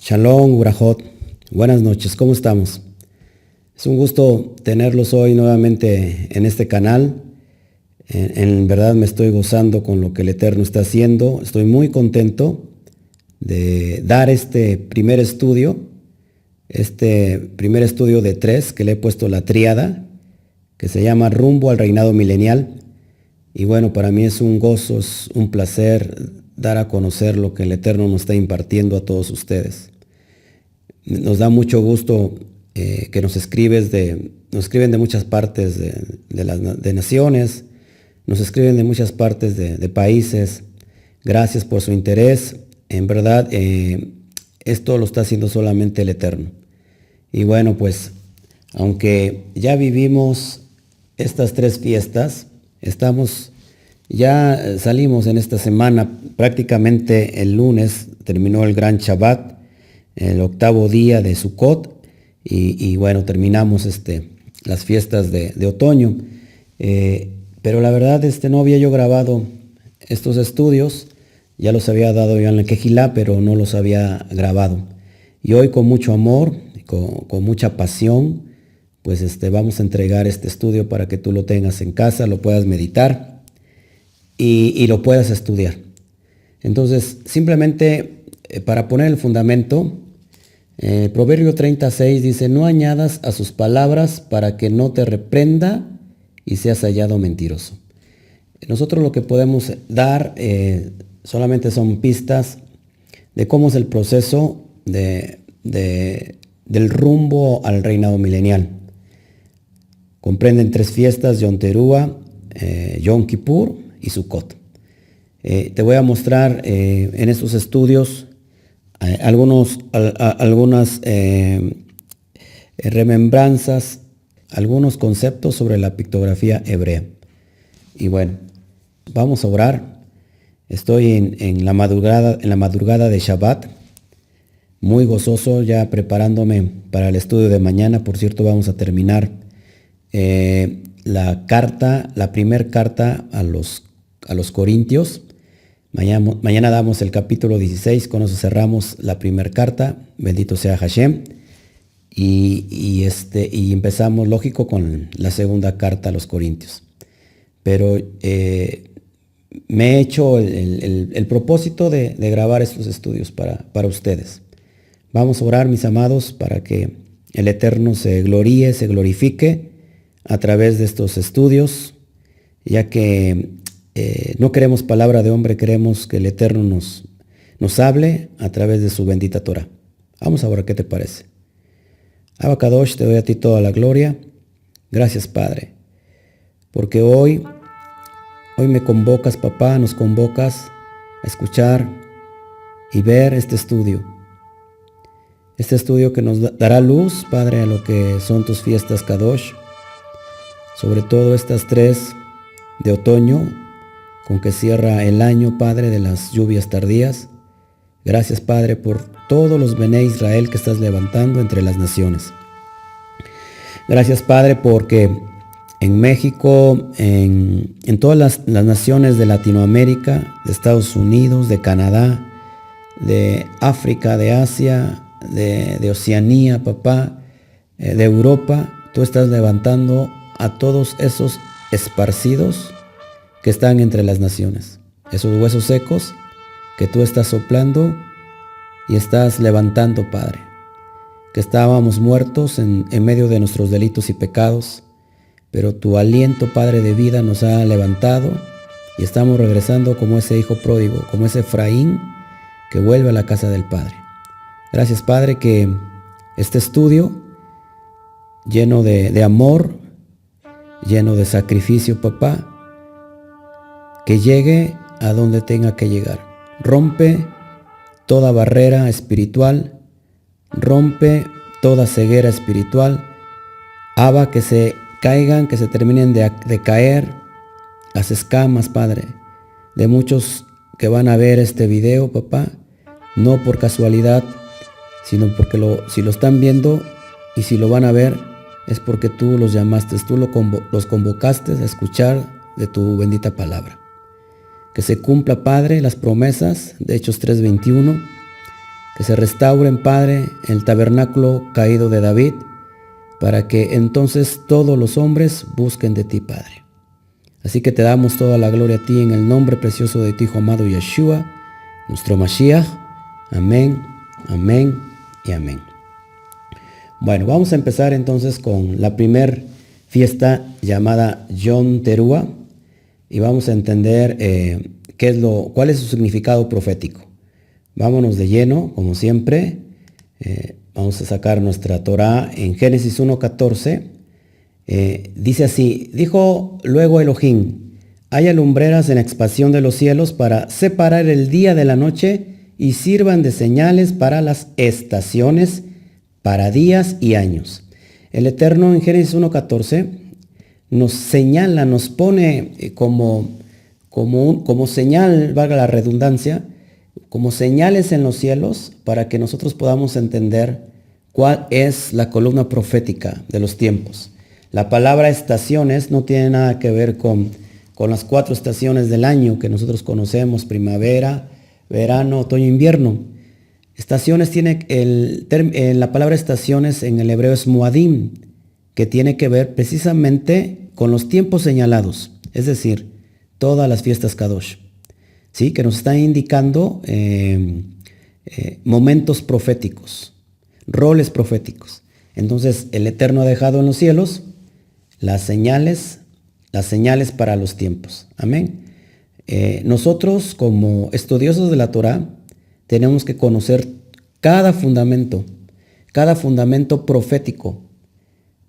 Shalom, Urajot. Buenas noches, ¿cómo estamos? Es un gusto tenerlos hoy nuevamente en este canal. En verdad me estoy gozando con lo que el Eterno está haciendo. Estoy muy contento de dar este primer estudio de 3 que le he puesto la tríada, que se llama Rumbo al Reinado Milenial. Y bueno, para mí es un gozo, es un placer dar a conocer lo que el Eterno nos está impartiendo a todos ustedes. Nos da mucho gusto que nos escriben de muchas partes de naciones, nos escriben de muchas partes de países. Gracias por su interés. En verdad, esto lo está haciendo solamente el Eterno. Y bueno, pues, aunque ya vivimos estas 3 fiestas, ya salimos en esta semana, prácticamente el lunes terminó el Gran Shabbat, el 8º día de Sukkot, y bueno, terminamos las fiestas de otoño. Pero la verdad, no había yo grabado estos estudios, ya los había dado yo en la Quejilá, pero no los había grabado. Y hoy con mucho amor, con mucha pasión, pues vamos a entregar este estudio para que tú lo tengas en casa, lo puedas meditar y lo puedas estudiar. Entonces, simplemente para poner el fundamento, Proverbio 36 dice: no añadas a sus palabras para que no te reprenda y seas hallado mentiroso. Nosotros lo que podemos dar solamente son pistas de cómo es el proceso del rumbo al reinado milenial. Comprenden 3 fiestas: Yom Teruah, Yom Kippur y Sukkot. Te voy a mostrar en estos estudios algunas remembranzas, algunos conceptos sobre la pictografía hebrea. Y bueno, vamos a orar. Estoy en la madrugada de Shabbat, muy gozoso, ya preparándome para el estudio de mañana. Por cierto, vamos a terminar la primera carta a los Corintios. Mañana damos el capítulo 16, con eso cerramos la primera carta, bendito sea Hashem, y empezamos, lógico, con la segunda carta a los Corintios. Pero me he hecho el propósito de grabar estos estudios para ustedes. Vamos a orar, mis amados, para que el Eterno se gloríe, se glorifique a través de estos estudios, ya que no queremos palabra de hombre, queremos que el Eterno nos hable a través de su bendita Torah. Vamos a orar, ¿qué te parece? Abba Kadosh, te doy a ti toda la gloria. Gracias, Padre, porque hoy me convocas, papá, nos convocas a escuchar y ver este estudio que nos dará luz, Padre, a lo que son tus fiestas Kadosh, sobre todo estas 3 de otoño, con que cierra el año, Padre, de las lluvias tardías. Gracias, Padre, por todos los Bené Israel que estás levantando entre las naciones. Gracias, Padre, porque en México, en todas las naciones de Latinoamérica, de Estados Unidos, de Canadá, de África, de Asia, de Oceanía, papá, de Europa, tú estás levantando a todos esos esparcidos que están entre las naciones, esos huesos secos que tú estás soplando y estás levantando, Padre, que estábamos muertos en medio de nuestros delitos y pecados, pero tu aliento, Padre, de vida nos ha levantado y estamos regresando como ese hijo pródigo, como ese Efraín que vuelve a la casa del Padre. Gracias, Padre, que este estudio lleno de amor, lleno de sacrificio, papá, que llegue a donde tenga que llegar. Rompe toda barrera espiritual, rompe toda ceguera espiritual. Abba, que se caigan, que se terminen de caer las escamas, Padre, de muchos que van a ver este video, papá, no por casualidad, sino porque si lo están viendo y si lo van a ver, es porque tú los llamaste, tú los convocaste a escuchar de tu bendita palabra. Que se cumpla, Padre, las promesas de Hechos 3:21, que se restauren, Padre, el tabernáculo caído de David, para que entonces todos los hombres busquen de ti, Padre. Así que te damos toda la gloria a ti en el nombre precioso de tu Hijo amado Yeshua, nuestro Mashiach. Amén, amén y amén. Bueno, vamos a empezar entonces con la primer fiesta llamada Yom Teruah y vamos a entender cuál es su significado profético. Vámonos de lleno, como siempre. Vamos a sacar nuestra Torá en Génesis 1:14. Dice así: dijo luego Elohim: haya lumbreras en la expansión de los cielos para separar el día de la noche y sirvan de señales para las estaciones, para días y años. El Eterno en Génesis 1:14 nos señala, nos pone como señal, valga la redundancia, como señales en los cielos para que nosotros podamos entender cuál es la columna profética de los tiempos. La palabra estaciones no tiene nada que ver con las 4 estaciones del año que nosotros conocemos: primavera, verano, otoño, invierno. Estaciones tiene la palabra estaciones en el hebreo es muadim, que tiene que ver precisamente con los tiempos señalados, es decir, todas las fiestas Kadosh, ¿sí? Que nos están indicando momentos proféticos, roles proféticos. Entonces el Eterno ha dejado en los cielos las señales para los tiempos. Amén. Nosotros como estudiosos de la Torá tenemos que conocer cada fundamento profético,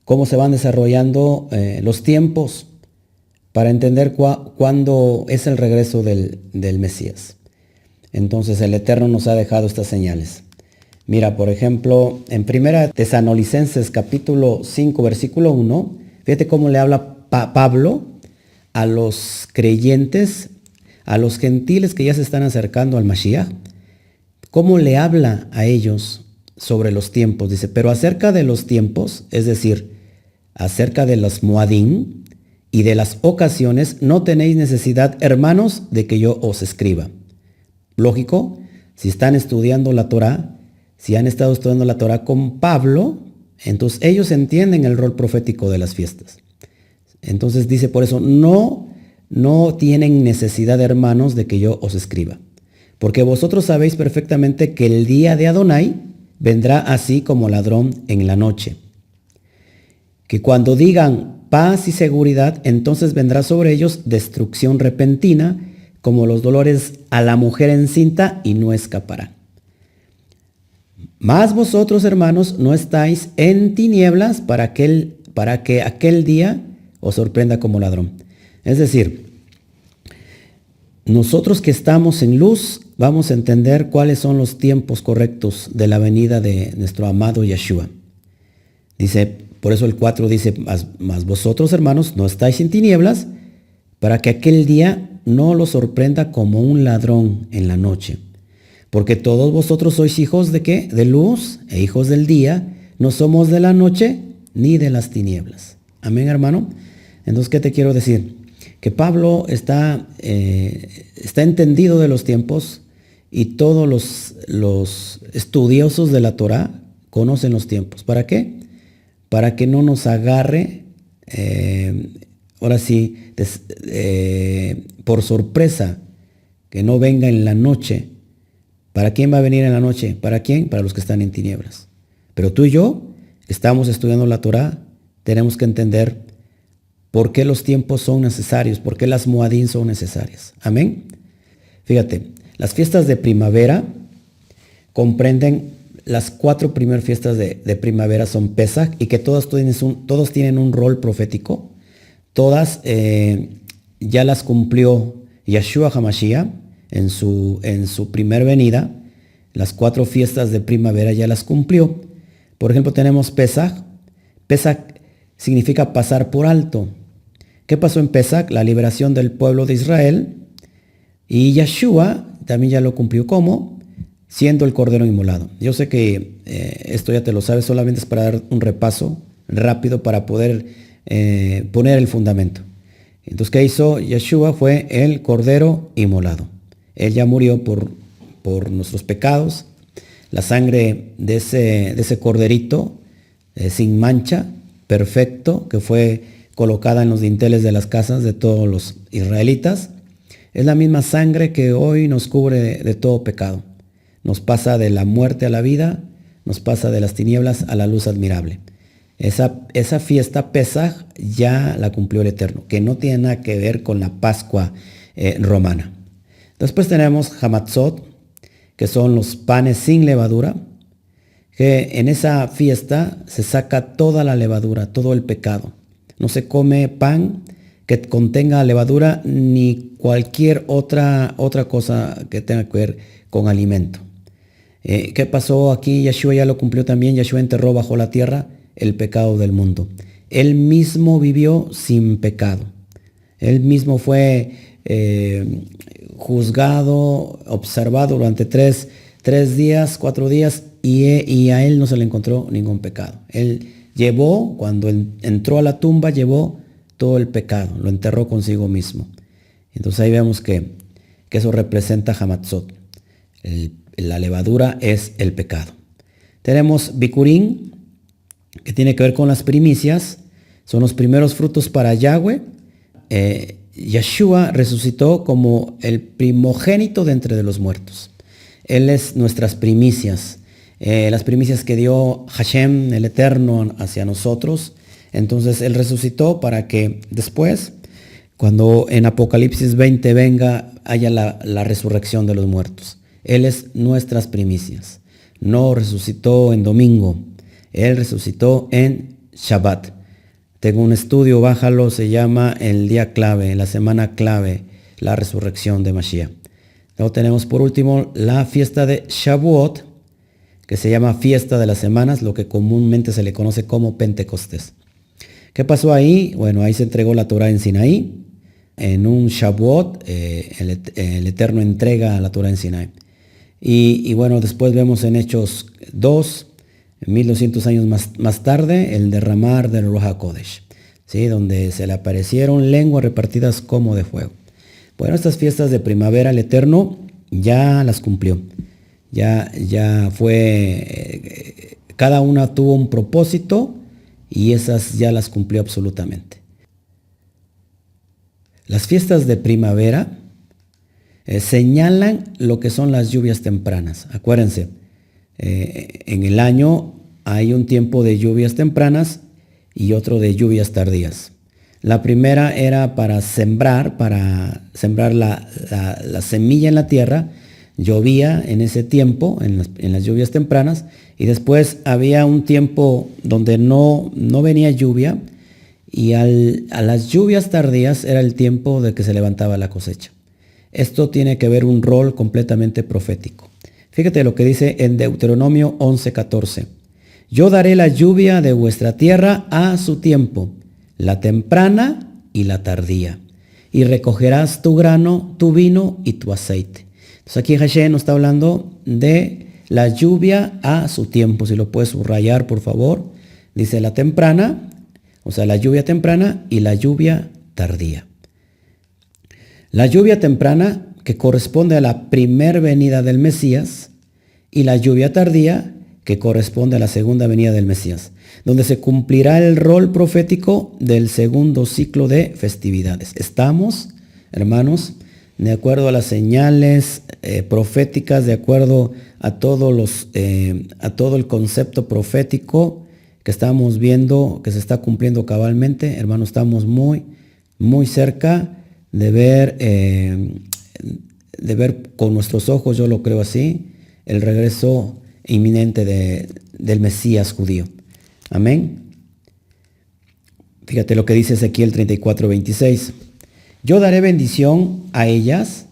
cómo se van desarrollando los tiempos para entender cuándo es el regreso del Mesías. Entonces el Eterno nos ha dejado estas señales. Mira, por ejemplo, en 1 Tesalonicenses capítulo 5, versículo 1, fíjate cómo le habla Pablo a los creyentes, a los gentiles que ya se están acercando al Mashiach. ¿Cómo le habla a ellos sobre los tiempos? Dice: pero acerca de los tiempos, es decir, acerca de los Moadim y de las ocasiones, no tenéis necesidad, hermanos, de que yo os escriba. Lógico, si están estudiando la Torá, si han estado estudiando la Torá con Pablo, entonces ellos entienden el rol profético de las fiestas. Entonces dice, por eso, no tienen necesidad, hermanos, de que yo os escriba. Porque vosotros sabéis perfectamente que el día de Adonai vendrá así como ladrón en la noche. Que cuando digan paz y seguridad, entonces vendrá sobre ellos destrucción repentina, como los dolores a la mujer encinta, y no escapará. Mas vosotros, hermanos, no estáis en tinieblas para que aquel día os sorprenda como ladrón. Es decir, nosotros que estamos en luz vamos a entender cuáles son los tiempos correctos de la venida de nuestro amado Yeshua. Dice, por eso el 4 dice, mas vosotros, hermanos, no estáis en tinieblas para que aquel día no los sorprenda como un ladrón en la noche. Porque todos vosotros sois hijos ¿de qué? De luz e hijos del día. No somos de la noche ni de las tinieblas. Amén, hermano. Entonces, ¿qué te quiero decir? Que Pablo está entendido de los tiempos y todos los estudiosos de la Torá conocen los tiempos. ¿Para qué? Para que no nos agarre, ahora sí, por sorpresa, que no venga en la noche. ¿Para quién va a venir en la noche? ¿Para quién? Para los que están en tinieblas. Pero tú y yo estamos estudiando la Torá, tenemos que entender por qué los tiempos son necesarios, por qué las Moadín son necesarias. Amén. Fíjate, las fiestas de primavera comprenden las 4 primeras fiestas de primavera son Pesach, y que todos tienen un rol profético. Todas ya las cumplió Yeshua HaMashiach en su primer venida. Las 4 fiestas de primavera ya las cumplió. Por ejemplo, tenemos Pesach. Pesach significa pasar por alto. ¿Qué pasó en Pesach? La liberación del pueblo de Israel. Y Yeshua también ya lo cumplió como siendo el cordero inmolado. Yo sé que esto ya te lo sabes, solamente es para dar un repaso rápido para poder poner el fundamento. Entonces, ¿qué hizo Yeshua? Fue el cordero inmolado. Él ya murió por nuestros pecados. la sangre de ese corderito sin mancha, perfecto, que fue colocada en los dinteles de las casas de todos los israelitas. Es la misma sangre que hoy nos cubre de todo pecado. Nos pasa de la muerte a la vida, nos pasa de las tinieblas a la luz admirable. Esa fiesta Pesaj ya la cumplió el Eterno, que no tiene nada que ver con la Pascua romana. Después tenemos Hamatzot, que son los panes sin levadura, que en esa fiesta se saca toda la levadura, todo el pecado. No se come pan que contenga levadura ni cualquier otra cosa que tenga que ver con alimento. ¿Qué pasó aquí? Yeshua ya lo cumplió también. Yeshua enterró bajo la tierra el pecado del mundo. Él mismo vivió sin pecado. Él mismo fue juzgado, observado durante 4 días, y a él no se le encontró ningún pecado. Él llevó, cuando entró a la tumba, llevó todo el pecado, lo enterró consigo mismo. Entonces ahí vemos que eso representa Hamatzot. La levadura es el pecado. Tenemos Bikurim, que tiene que ver con las primicias. Son los primeros frutos para Yahweh. Yeshua resucitó como el primogénito de entre de los muertos. Él es nuestras primicias. Las primicias que dio Hashem, el Eterno, hacia nosotros. Entonces Él resucitó para que después, cuando en Apocalipsis 20 venga, haya la resurrección de los muertos. Él es nuestras primicias. No resucitó en domingo. Él resucitó en Shabbat. Tengo un estudio, bájalo, se llama el día clave, la semana clave, la resurrección de Mashiach. Luego tenemos por último la fiesta de Shavuot, que se llama fiesta de las semanas, lo que comúnmente se le conoce como Pentecostés. ¿Qué pasó ahí? Bueno, ahí se entregó la Torah en Sinaí. En un Shavuot, el Eterno entrega la Torah en Sinaí. Y bueno, después vemos en Hechos 2, 1200 años más tarde, el derramar del Ruach HaKodesh, ¿sí? Donde se le aparecieron lenguas repartidas como de fuego. Bueno, estas fiestas de primavera, el Eterno ya las cumplió. Ya fue, cada una tuvo un propósito y esas ya las cumplió absolutamente. Las fiestas de primavera señalan lo que son las lluvias tempranas. Acuérdense, en el año hay un tiempo de lluvias tempranas y otro de lluvias tardías. La primera era para sembrar la semilla en la tierra. Llovía en ese tiempo, en las lluvias tempranas, y después había un tiempo donde no venía lluvia, y a las lluvias tardías era el tiempo de que se levantaba la cosecha. Esto tiene que ver un rol completamente profético. Fíjate lo que dice en Deuteronomio 11:14. Yo daré la lluvia de vuestra tierra a su tiempo, la temprana y la tardía, y recogerás tu grano, tu vino y tu aceite. Entonces aquí Hashem nos está hablando de la lluvia a su tiempo. Si lo puedes subrayar, por favor. Dice la temprana, o sea, la lluvia temprana y la lluvia tardía. La lluvia temprana, que corresponde a la primer venida del Mesías, y la lluvia tardía, que corresponde a la segunda venida del Mesías, donde se cumplirá el rol profético del segundo ciclo de festividades. Estamos, hermanos, de acuerdo a las señales proféticas, de acuerdo a todo el concepto profético que estamos viendo, que se está cumpliendo cabalmente. Hermanos, estamos muy, muy cerca de ver con nuestros ojos, yo lo creo así, el regreso inminente del Mesías judío. Amén. Fíjate lo que dice Ezequiel 34:26. Yo daré bendición a ellas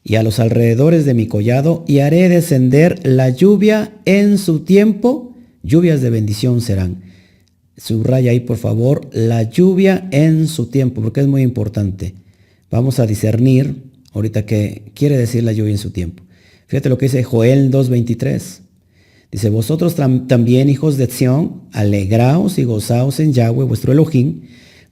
y a los alrededores de mi collado, y haré descender la lluvia en su tiempo. Lluvias de bendición serán. Subraya ahí, por favor, la lluvia en su tiempo, porque es muy importante. Vamos a discernir ahorita qué quiere decir la lluvia en su tiempo. Fíjate lo que dice Joel 2:23. Dice, vosotros también, hijos de Sión, alegraos y gozaos en Yahweh, vuestro Elohim,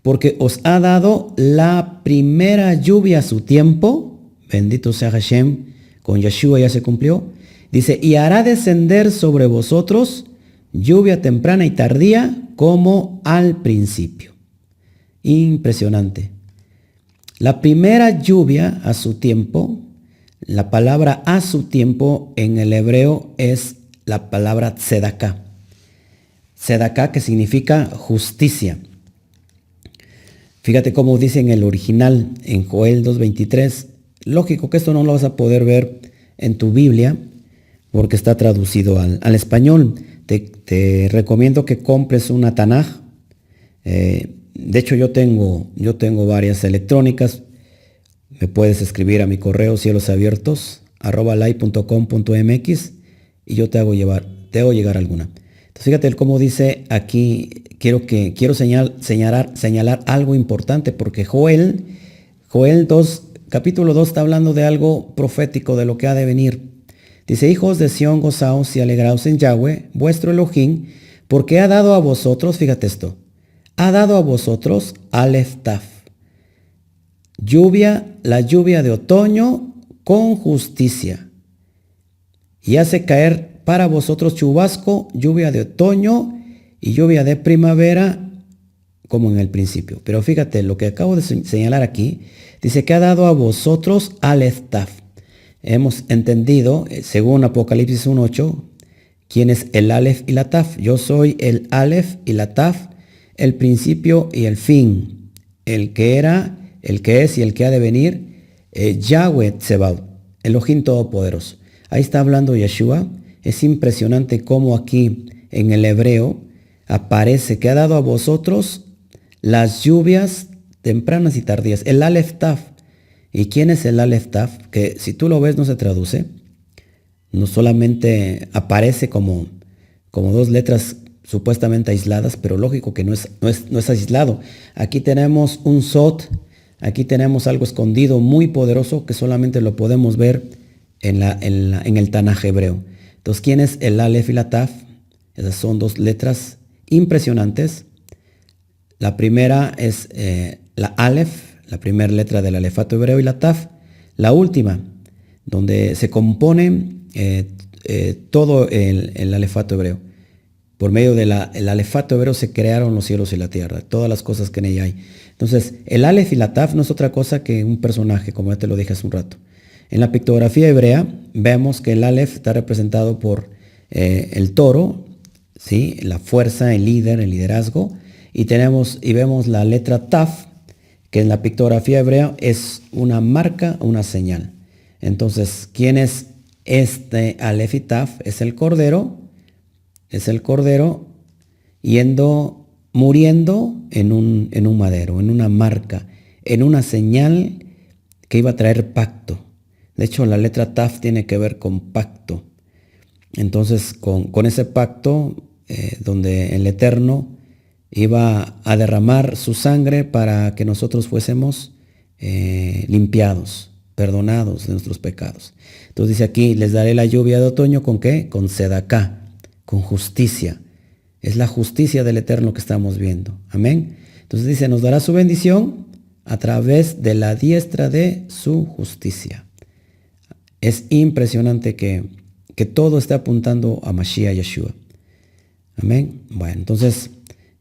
porque os ha dado la primera lluvia a su tiempo. Bendito sea Hashem, con Yeshua ya se cumplió. Dice, y hará descender sobre vosotros lluvia temprana y tardía como al principio. Impresionante. La primera lluvia a su tiempo, la palabra a su tiempo en el hebreo es la palabra tzedaká. Tzedaká, que significa justicia. Fíjate cómo dice en el original, en Joel 2:23. Lógico que esto no lo vas a poder ver en tu Biblia porque está traducido al español. Te recomiendo que compres una Tanaj. De hecho, yo tengo varias electrónicas. Me puedes escribir a mi correo cielosabiertos@lay.com.mx y yo te hago llegar alguna. Entonces, fíjate cómo dice aquí, quiero señalar algo importante, porque Joel 2, capítulo 2 está hablando de algo profético, de lo que ha de venir. Dice, hijos de Sión, gozaos y alegraos en Yahweh, vuestro Elohim, porque ha dado a vosotros, fíjate esto, ha dado a vosotros Aleph Taf, la lluvia de otoño con justicia, y hace caer para vosotros chubasco, lluvia de otoño y lluvia de primavera, como en el principio. Pero fíjate, lo que acabo de señalar aquí, dice que ha dado a vosotros Aleph Taf. Hemos entendido, según Apocalipsis 1:8, quién es el Aleph y la Taf. Yo soy el Aleph y la Taf, el principio y el fin, el que era, el que es y el que ha de venir, Yahweh Tsebaot, Elohim Todopoderoso. Ahí está hablando Yeshua. Es impresionante cómo aquí en el hebreo aparece que ha dado a vosotros las lluvias tempranas y tardías, el Aleph Taf. ¿Y quién es el Aleph Taf? Que si tú lo ves no se traduce, no solamente aparece como dos letras supuestamente aisladas, pero lógico que no es aislado. Aquí tenemos un Sot, aquí tenemos algo escondido muy poderoso que solamente lo podemos ver en el Tanaj hebreo. Entonces, ¿quién es el Aleph y la Taf? Esas son dos letras impresionantes. La primera es la Aleph, la primera letra del alefato hebreo, y la Taf, la última, donde se compone todo el alefato hebreo. Por medio del alefato hebreo se crearon los cielos y la tierra, todas las cosas que en ella hay. Entonces, el Aleph y la Taf no es otra cosa que un personaje, como ya te lo dije hace un rato. En la pictografía hebrea vemos que el Aleph está representado por el toro, ¿sí? La fuerza, el líder, el liderazgo, y vemos la letra Taf, que en la pictografía hebrea es una marca, una señal. Entonces, ¿quién es este Aleph y Taf? Es el cordero muriendo en un madero, en una marca, en una señal que iba a traer pacto. De hecho, la letra Taf tiene que ver con pacto. Entonces, con ese pacto, donde el Eterno iba a derramar su sangre para que nosotros fuésemos limpiados, perdonados de nuestros pecados. Entonces dice aquí, les daré la lluvia de otoño, ¿con qué? Con tzedaká, con justicia. Es la justicia del Eterno que estamos viendo. Amén. Entonces dice, nos dará su bendición a través de la diestra de su justicia. Es impresionante que todo está apuntando a Mashiach Yeshua. Amén. Bueno, entonces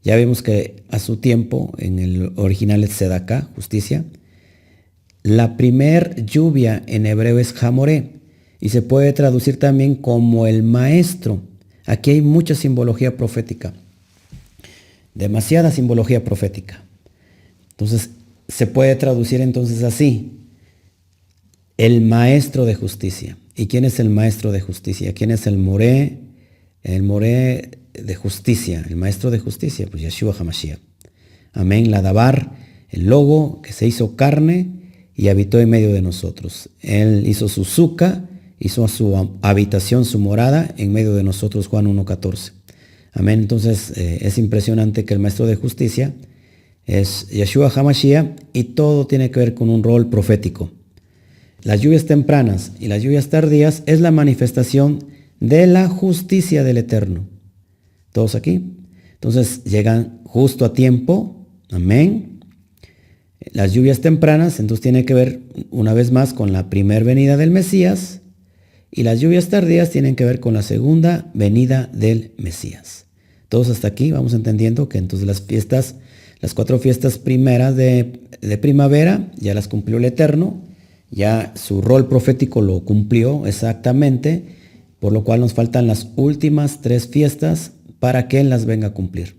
ya vemos que a su tiempo, en el original es tzedaká, justicia. La primer lluvia en hebreo es Hamoré y se puede traducir también como el maestro. Aquí hay mucha simbología profética, demasiada simbología profética. Entonces se puede traducir entonces así: el maestro de justicia. ¿Y quién es el maestro de justicia? ¿Quién es el moré? El moré de justicia, el maestro de justicia, pues Yeshua HaMashiach. Amén. La Dabar, el logo que se hizo carne y habitó en medio de nosotros. Él hizo su suca, hizo su habitación, su morada en medio de nosotros, Juan 1:14. Amén. Entonces es impresionante que el maestro de justicia es Yeshua HaMashiach y todo tiene que ver con un rol profético. Las lluvias tempranas y las lluvias tardías es la manifestación de la justicia del Eterno. ¿Todos aquí? Entonces llegan justo a tiempo. Amén. Las lluvias tempranas entonces tiene que ver una vez más con la primer venida del Mesías, y las lluvias tardías tienen que ver con la segunda venida del Mesías. Todos hasta aquí vamos entendiendo que entonces las 4 fiestas primeras de primavera ya las cumplió el Eterno, ya su rol profético lo cumplió exactamente, por lo cual nos faltan las últimas 3 fiestas para que Él las venga a cumplir,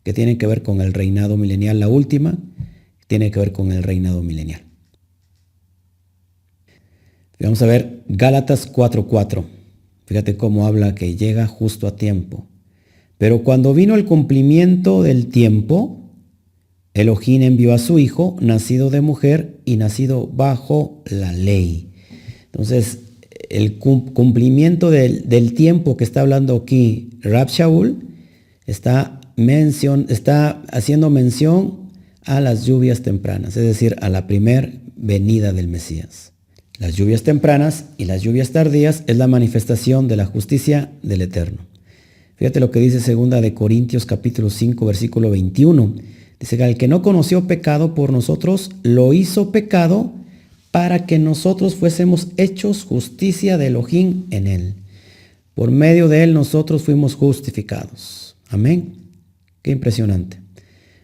que tienen que ver con el reinado milenial. La última tiene que ver con el reinado milenial. Vamos a ver Gálatas 4:4. Fíjate cómo habla que llega justo a tiempo. Pero cuando vino el cumplimiento del tiempo, Elohim envió a su hijo, nacido de mujer y nacido bajo la ley. Entonces, el cumplimiento del tiempo que está hablando aquí Rab Shaul está haciendo mención a las lluvias tempranas, es decir, a la primer venida del Mesías. Las lluvias tempranas y las lluvias tardías es la manifestación de la justicia del Eterno. Fíjate lo que dice 2 de Corintios capítulo 5 versículo 21. Dice que al que no conoció pecado por nosotros, lo hizo pecado para que nosotros fuésemos hechos justicia de Elohim en él. Por medio de él nosotros fuimos justificados. Amén. Qué impresionante.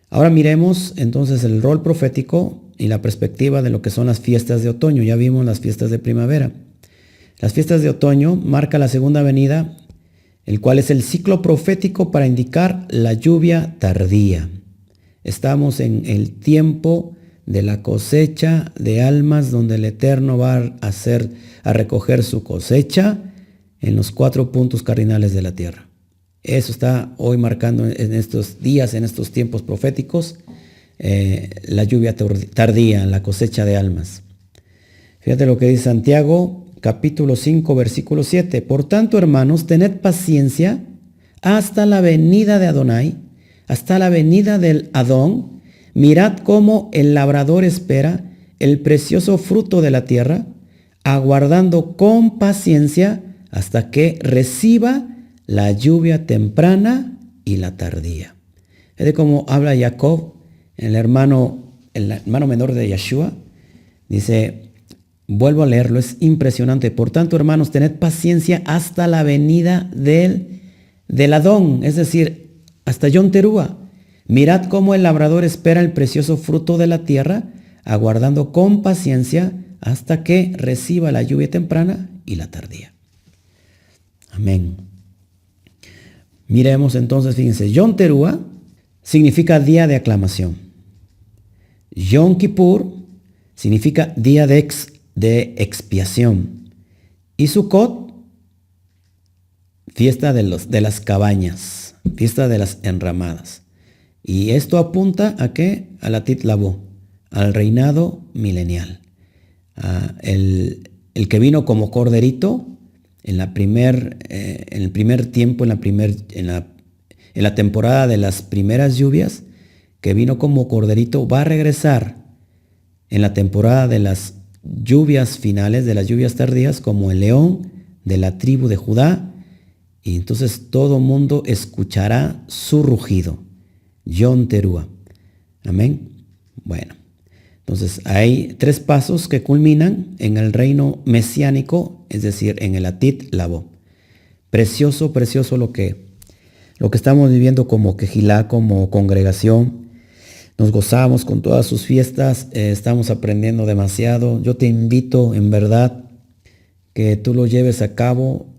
Ahora miremos entonces el rol profético y la perspectiva de lo que son las fiestas de otoño. Ya vimos las fiestas de primavera. Las fiestas de otoño marca la segunda venida, el cual es el ciclo profético para indicar la lluvia tardía. Estamos en el tiempo de la cosecha de almas, donde el Eterno va a recoger su cosecha en los 4 puntos cardinales de la tierra. Eso está hoy marcando en estos días, en estos tiempos proféticos, la lluvia tardía, la cosecha de almas. Fíjate lo que dice Santiago, capítulo 5, versículo 7. Por tanto, hermanos, tened paciencia hasta la venida de Adonai, hasta la venida del Adón. Mirad cómo el labrador espera el precioso fruto de la tierra, aguardando con paciencia hasta que reciba la lluvia temprana y la tardía. Es de cómo habla Jacob, el hermano menor de Yeshua. Dice, vuelvo a leerlo, es impresionante. Por tanto, hermanos, tened paciencia hasta la venida del Adón, es decir, hasta Yom Teruah. Mirad cómo el labrador espera el precioso fruto de la tierra, aguardando con paciencia hasta que reciba la lluvia temprana y la tardía. Amén. Miremos entonces, fíjense, Yom Teruah significa día de aclamación. Yom Kippur significa día de expiación. Y Sukkot, fiesta de las cabañas, fiesta de las enramadas. Y esto apunta ¿a qué? A la Tit Lavó, al reinado milenial. El que vino como corderito en el primer tiempo, en la temporada de las primeras lluvias, que vino como corderito, va a regresar en la temporada de las lluvias finales, de las lluvias tardías, como el león de la tribu de Judá, y entonces todo mundo escuchará su rugido. Yom Teruah. Amén. Bueno, entonces hay 3 pasos que culminan en el reino mesiánico, es decir, en el Atit Lavó. Precioso, precioso lo que estamos viviendo como Quejilá, como congregación. Nos gozamos con todas sus fiestas, estamos aprendiendo demasiado. Yo te invito en verdad que tú lo lleves a cabo.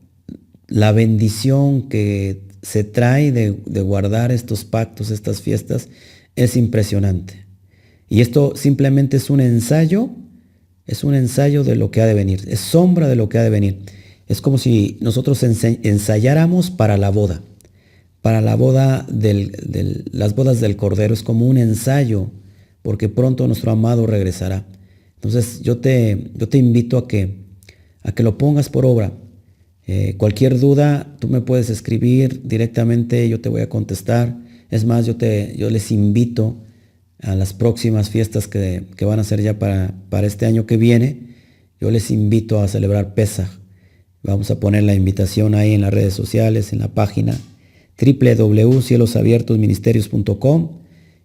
La bendición que se trae de guardar estos pactos, estas fiestas, es impresionante. Y esto simplemente es un ensayo de lo que ha de venir, es sombra de lo que ha de venir. Es como si nosotros ensayáramos para la boda las bodas del Cordero. Es como un ensayo, porque pronto nuestro amado regresará. Entonces yo te invito a que lo pongas por obra. Cualquier duda, tú me puedes escribir directamente, yo te voy a contestar. Es más, yo les invito a las próximas fiestas que van a ser ya para este año que viene. Yo les invito a celebrar Pesaj. Vamos a poner la invitación ahí en las redes sociales, en la página www.cielosabiertosministerios.com,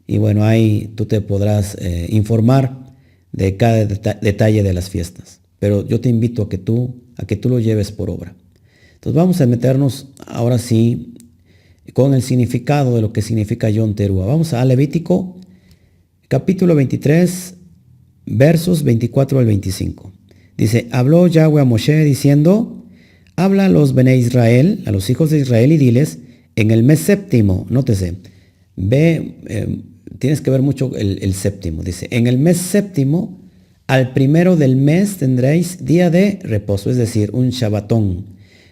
y bueno, ahí tú te podrás informar de cada detalle de las fiestas. pero yo te invito a que tú lo lleves por obra. Entonces vamos a meternos ahora sí con el significado de lo que significa Yom Teruah. Vamos a Levítico capítulo 23, versos 24 al 25. Dice, habló Yahweh a Moshe diciendo, habla a los Bene Israel, a los hijos de Israel, y diles, en el mes séptimo, nótese, tienes que ver mucho el séptimo. Dice, en el mes séptimo, al primero del mes tendréis día de reposo, es decir, un Shabbatón.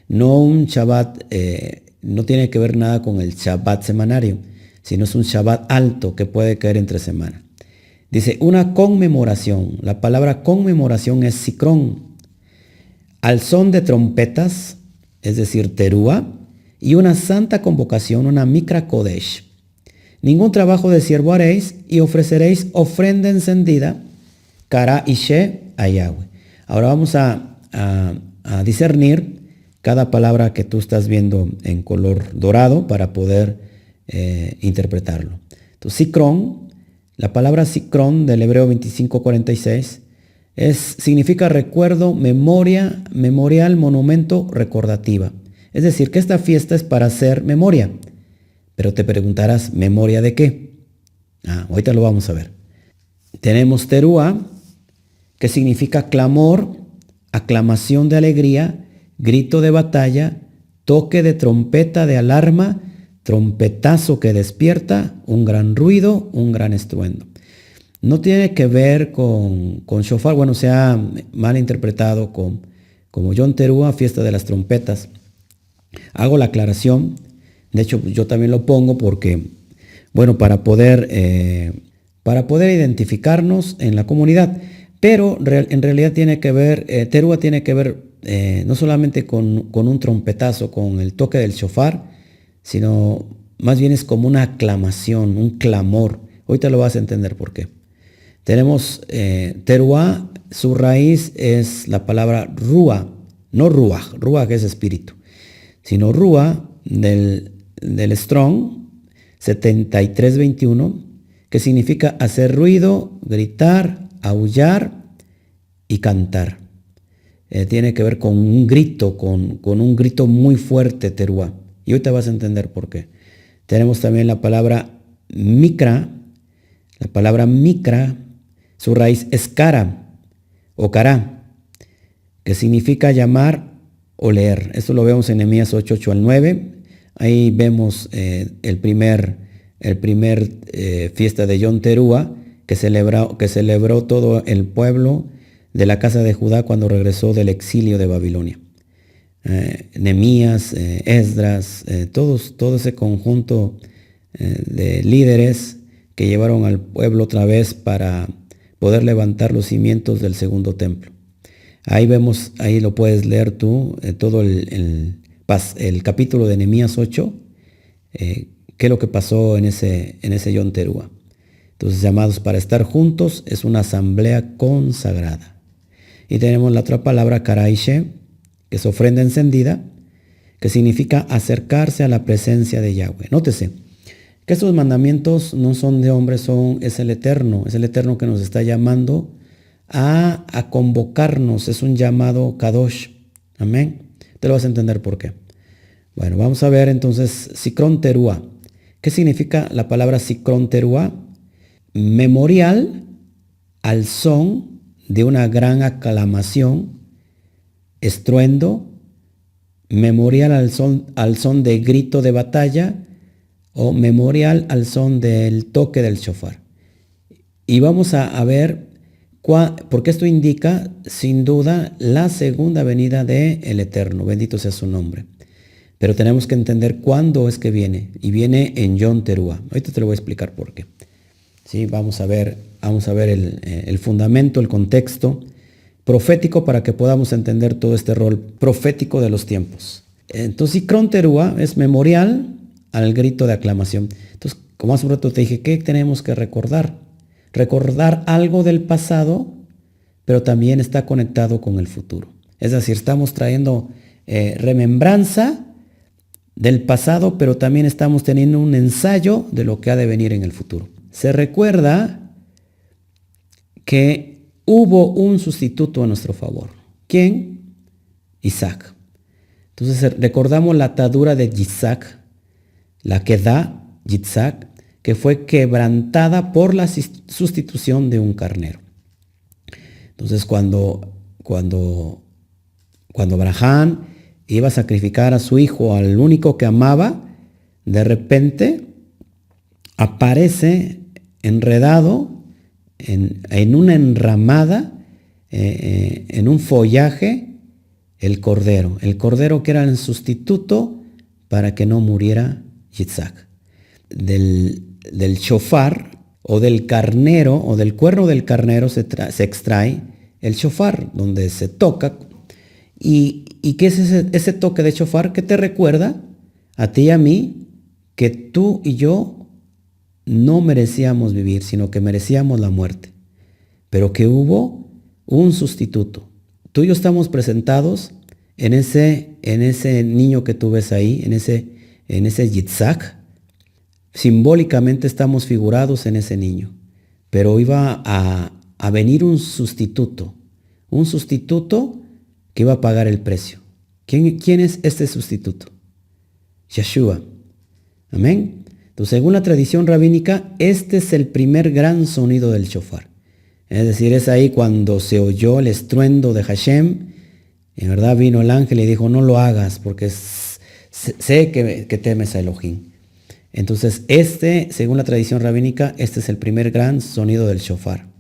No un Shabbat, no tiene que ver nada con el Shabbat semanario, sino es un Shabbat alto que puede caer entre semana. Dice, una conmemoración. La palabra conmemoración es Sikrón. Al son de trompetas, es decir, Teruah, y una santa convocación, una Mikra Kodesh. Ningún trabajo de siervo haréis y ofreceréis ofrenda encendida, Kara y She a Yahweh. Ahora vamos a discernir cada palabra que tú estás viendo en color dorado para poder interpretarlo. Entonces, Sikrón, la palabra Sikrón del hebreo 25:46 significa recuerdo, memoria, memorial, monumento, recordativa. Es decir, que esta fiesta es para hacer memoria. Pero te preguntarás, ¿memoria de qué? Ahorita lo vamos a ver. Tenemos Teruah, que significa clamor, aclamación de alegría, grito de batalla, toque de trompeta de alarma, trompetazo que despierta, un gran ruido, un gran estruendo. No tiene que ver con shofar, bueno, se ha mal interpretado como Yom Teruah, fiesta de las trompetas. Hago la aclaración, de hecho yo también lo pongo porque, bueno, para poder identificarnos en la comunidad, pero en realidad tiene que ver, Teruah tiene que ver no solamente con un trompetazo, con el toque del shofar, sino más bien es como una aclamación, un clamor. Ahorita lo vas a entender por qué. Tenemos Teruah, su raíz es la palabra Ruah, no Ruach, Ruach es espíritu, sino Ruah del Strong 73:21, que significa hacer ruido, gritar, aullar y cantar. Tiene que ver con un grito, con un grito muy fuerte, Teruah. Y ahorita vas a entender por qué. Tenemos también la palabra Mikra. La palabra Mikra, su raíz es Kara o Kará, que significa llamar o leer. Esto lo vemos en Nehemías 8:8 al 9. Ahí vemos el primer fiesta de Yom Teruah que celebró todo el pueblo de la casa de Judá cuando regresó del exilio de Babilonia. Nehemías, Esdras, todo ese conjunto de líderes que llevaron al pueblo otra vez para poder levantar los cimientos del segundo templo. Ahí vemos, ahí lo puedes leer tú, todo el capítulo de Nehemías 8, qué es lo que pasó en ese Yom Teruah. Entonces, llamados para estar juntos, es una asamblea consagrada. Y tenemos la otra palabra, Karaishe, que es ofrenda encendida, que significa acercarse a la presencia de Yahweh. Nótese que estos mandamientos no son de hombres, es el Eterno que nos está llamando a convocarnos, es un llamado Kadosh. Amén. Te lo vas a entender por qué. Bueno, vamos a ver entonces Sikrón Teruah. ¿Qué significa la palabra Sikrón Teruah? Memorial al son de una gran aclamación, estruendo, memorial al son de grito de batalla o memorial al son del toque del shofar. Y vamos a ver, porque esto indica sin duda la segunda venida del Eterno, bendito sea su nombre. Pero tenemos que entender cuándo es que viene, y viene en Yom Teruah. Ahorita te lo voy a explicar por qué. Sí, vamos a ver el fundamento, el contexto profético para que podamos entender todo este rol profético de los tiempos. Entonces, Sikrón Teruah es memorial al grito de aclamación. Entonces, como hace un rato te dije, ¿qué tenemos que recordar? Recordar algo del pasado, pero también está conectado con el futuro. Es decir, estamos trayendo remembranza del pasado, pero también estamos teniendo un ensayo de lo que ha de venir en el futuro. Se recuerda que hubo un sustituto a nuestro favor. ¿Quién? Isaac. Entonces recordamos la atadura de Isaac, la que da Isaac, que fue quebrantada por la sustitución de un carnero. Entonces cuando Abraham iba a sacrificar a su hijo, al único que amaba, de repente aparece enredado en una enramada, en un follaje, el cordero que era el sustituto para que no muriera Isaac. Del shofar o del carnero o del cuerno del carnero se extrae el shofar, donde se toca. ¿Y qué es ese toque de shofar? Que te recuerda a ti y a mí que tú y yo no merecíamos vivir, sino que merecíamos la muerte, pero que hubo un sustituto. Tú y yo estamos presentados en ese niño que tú ves ahí, en ese Yitzhak. Simbólicamente estamos figurados en ese niño, pero iba a venir un sustituto que iba a pagar el precio. ¿Quién es este sustituto? Yeshua. Amén. Entonces, según la tradición rabínica, este es el primer gran sonido del shofar. Es decir, es ahí cuando se oyó el estruendo de Hashem. En verdad vino el ángel y dijo, no lo hagas porque sé que temes a Elohim. Entonces, según la tradición rabínica, este es el primer gran sonido del shofar.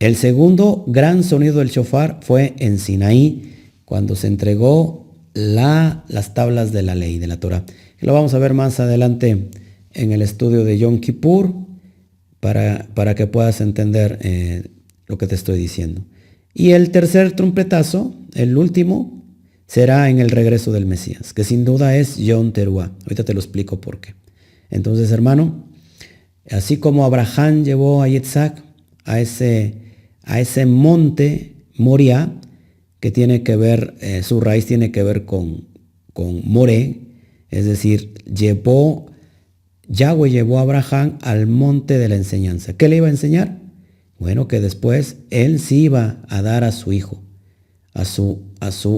El segundo gran sonido del shofar fue en Sinaí, cuando se entregó las tablas de la ley, de la Torah. Lo vamos a ver más adelante en el estudio de Yom Kippur para que puedas entender lo que te estoy diciendo. Y el tercer trompetazo, el último, será en el regreso del Mesías, que sin duda es Yom Teruah. Ahorita te lo explico por qué. Entonces, hermano, así como Abraham llevó a Yitzhak a ese monte Moriah, que tiene que ver, su raíz tiene que ver con Moré, es decir, Yahweh llevó a Abraham al monte de la enseñanza. ¿Qué le iba a enseñar? Bueno, que después él sí iba a dar a su hijo, a su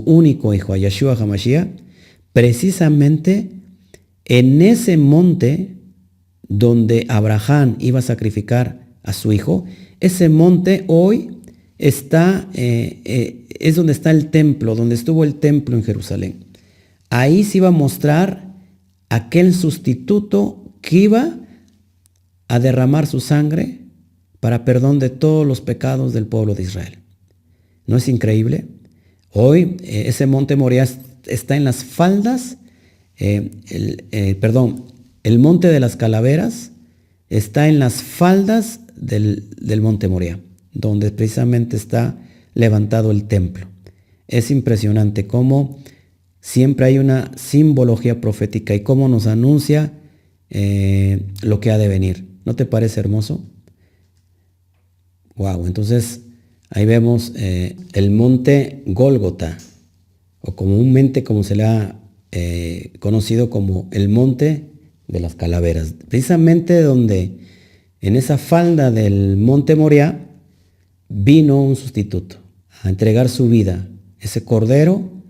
único hijo, a Yeshua HaMashiach, precisamente en ese monte donde Abraham iba a sacrificar a su hijo. Ese monte hoy es donde está el templo, donde estuvo el templo en Jerusalén. Ahí se iba a mostrar aquel sustituto que iba a derramar su sangre para perdón de todos los pecados del pueblo de Israel. ¿No es increíble? Hoy ese monte Moriah está en las faldas, el monte de las calaveras está en las faldas del monte Moriah, donde precisamente está levantado el templo. Es impresionante cómo siempre hay una simbología profética y cómo nos anuncia lo que ha de venir. ¿No te parece hermoso? Wow, entonces ahí vemos el monte Gólgota, o comúnmente como se le ha conocido como el monte de las calaveras. Precisamente donde en esa falda del monte Moriah vino un sustituto a entregar su vida, ese cordero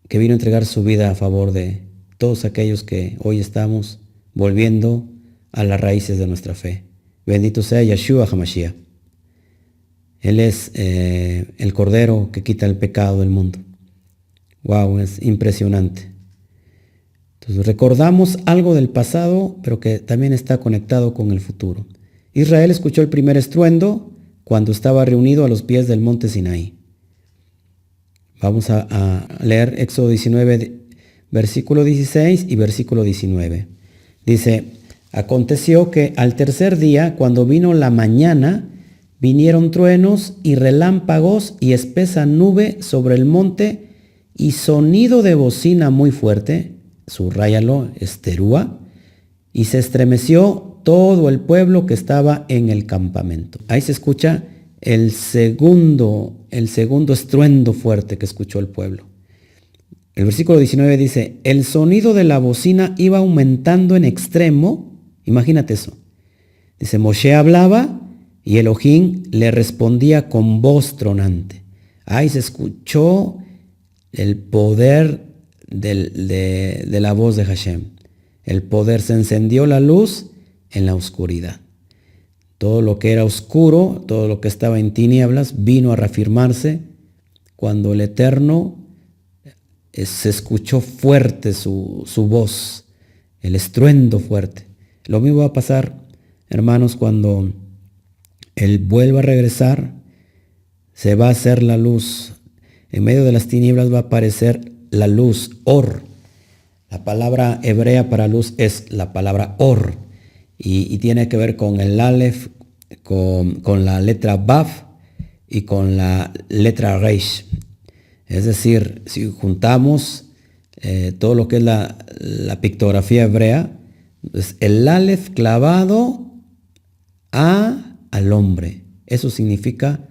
que vino a entregar su vida a favor de todos aquellos que hoy estamos volviendo a las raíces de nuestra fe. Bendito sea Yeshua HaMashiach. Él es el cordero que quita el pecado del mundo. Wow, es impresionante. Entonces recordamos algo del pasado, pero que también está conectado con el futuro. Israel escuchó el primer estruendo cuando estaba reunido a los pies del monte Sinaí. Vamos a leer Éxodo 19, versículo 16 y versículo 19. Dice, aconteció que al tercer día, cuando vino la mañana, vinieron truenos y relámpagos y espesa nube sobre el monte y sonido de bocina muy fuerte, subráyalo, Teruah, y se estremeció todo el pueblo que estaba en el campamento. Ahí se escucha el segundo estruendo fuerte que escuchó el pueblo. El versículo 19 dice, el sonido de la bocina iba aumentando en extremo. Imagínate eso. Dice, Moshe hablaba y Elohim le respondía con voz tronante. Ahí se escuchó el poder de la voz de Hashem. El poder, se encendió la luz en la oscuridad. Todo lo que era oscuro, todo lo que estaba en tinieblas, vino a reafirmarse cuando el Eterno se escuchó fuerte su voz, el estruendo fuerte. Lo mismo va a pasar, hermanos, cuando Él vuelva a regresar, se va a hacer la luz. En medio de las tinieblas va a aparecer la luz, Or. La palabra hebrea para luz es la palabra Or. Y tiene que ver con el Aleph, con la letra Vav y con la letra Reish. Es decir, si juntamos todo lo que es la pictografía hebrea, pues el Aleph clavado al hombre. Eso significa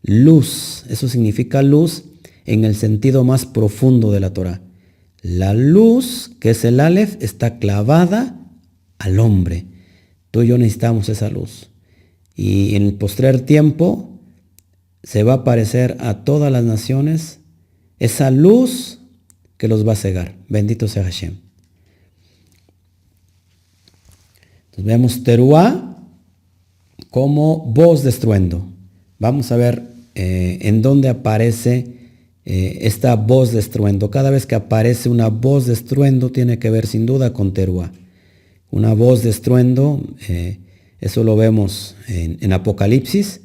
luz. Eso significa luz en el sentido más profundo de la Torah. La luz, que es el Aleph, está clavada al hombre. Tú y yo necesitamos esa luz. Y en el postrer tiempo se va a aparecer a todas las naciones esa luz que los va a cegar. Bendito sea Hashem. Entonces vemos teruá como voz de estruendo. Vamos a ver en dónde aparece esta voz de estruendo. Cada vez que aparece una voz de estruendo tiene que ver sin duda con teruá. Una voz de estruendo, eso lo vemos en Apocalipsis.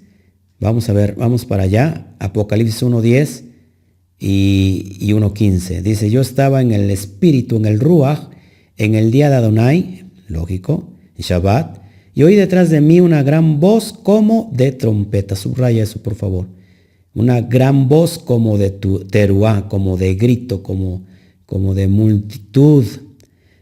Vamos a ver, vamos para allá. Apocalipsis 1:10 y 1:15. Dice, yo estaba en el espíritu, en el Ruach, en el día de Adonai, lógico, Shabbat, y oí detrás de mí una gran voz como de trompeta. Subraya eso, por favor. Una gran voz como de teruá, como de grito, como de multitud.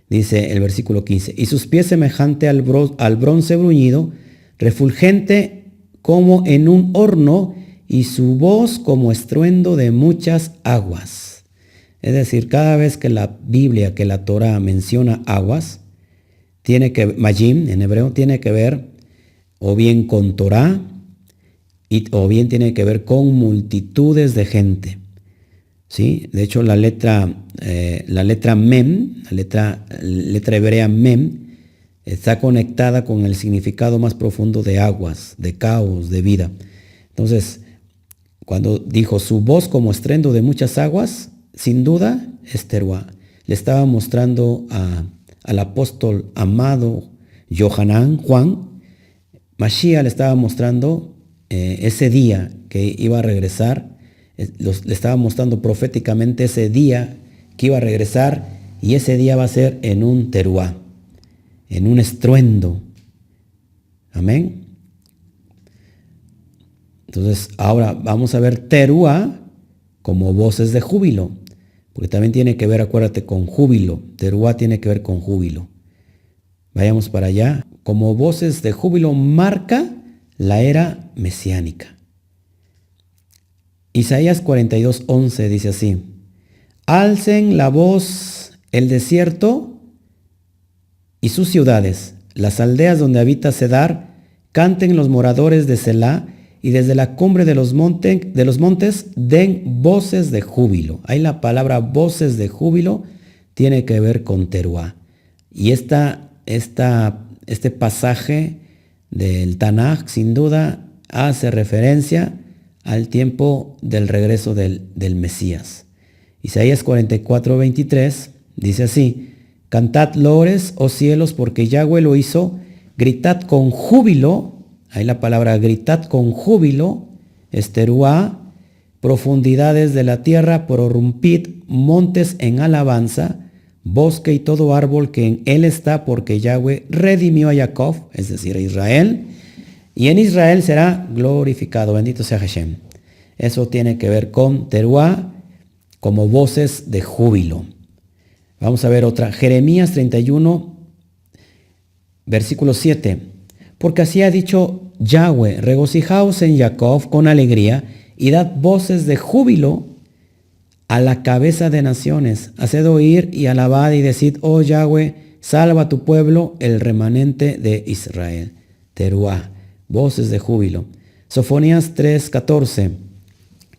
Dice el versículo 15. Y sus pies semejante al bronce bruñido, refulgente como en un horno, y su voz como estruendo de muchas aguas. Es decir, cada vez que la Biblia, que la Torah menciona aguas, Majim en hebreo, tiene que ver o bien con Torah, o bien tiene que ver con multitudes de gente. ¿Sí? De hecho, la letra Mem, la letra hebrea Mem, está conectada con el significado más profundo de aguas, de caos, de vida. Entonces, cuando dijo su voz como estruendo de muchas aguas, sin duda es teruá. Le estaba mostrando al apóstol amado Juan, Mashiach le estaba mostrando ese día que iba a regresar, le estaba mostrando proféticamente ese día que iba a regresar, y ese día va a ser en un teruá, en un estruendo. Amén. Entonces, ahora vamos a ver teruá como voces de júbilo, porque también tiene que ver, acuérdate, con júbilo. Teruá tiene que ver con júbilo. Vayamos para allá. Como voces de júbilo marca la era mesiánica. Isaías 42:11 dice así: alcen la voz el desierto y sus ciudades, las aldeas donde habita Cedar, canten los moradores de Selá, y desde la cumbre de los montes den voces de júbilo. Ahí la palabra voces de júbilo tiene que ver con teruá. Y este pasaje del Tanaj sin duda hace referencia al tiempo del regreso del Mesías. Isaías 44:23 dice así: cantad loores, oh cielos, porque Yahweh lo hizo, gritad con júbilo. Ahí la palabra gritad con júbilo, teruá, profundidades de la tierra, prorrumpid montes en alabanza, bosque y todo árbol que en él está, porque Yahweh redimió a Jacob, es decir, a Israel, y en Israel será glorificado. Bendito sea Hashem. Eso tiene que ver con teruá como voces de júbilo. Vamos a ver otra. Jeremías 31, versículo 7. Porque así ha dicho Yahweh, regocijaos en Jacob con alegría y dad voces de júbilo a la cabeza de naciones. Haced oír y alabad y decid, oh Yahweh, salva a tu pueblo, el remanente de Israel. Teruá, voces de júbilo. Sofonías 3:14.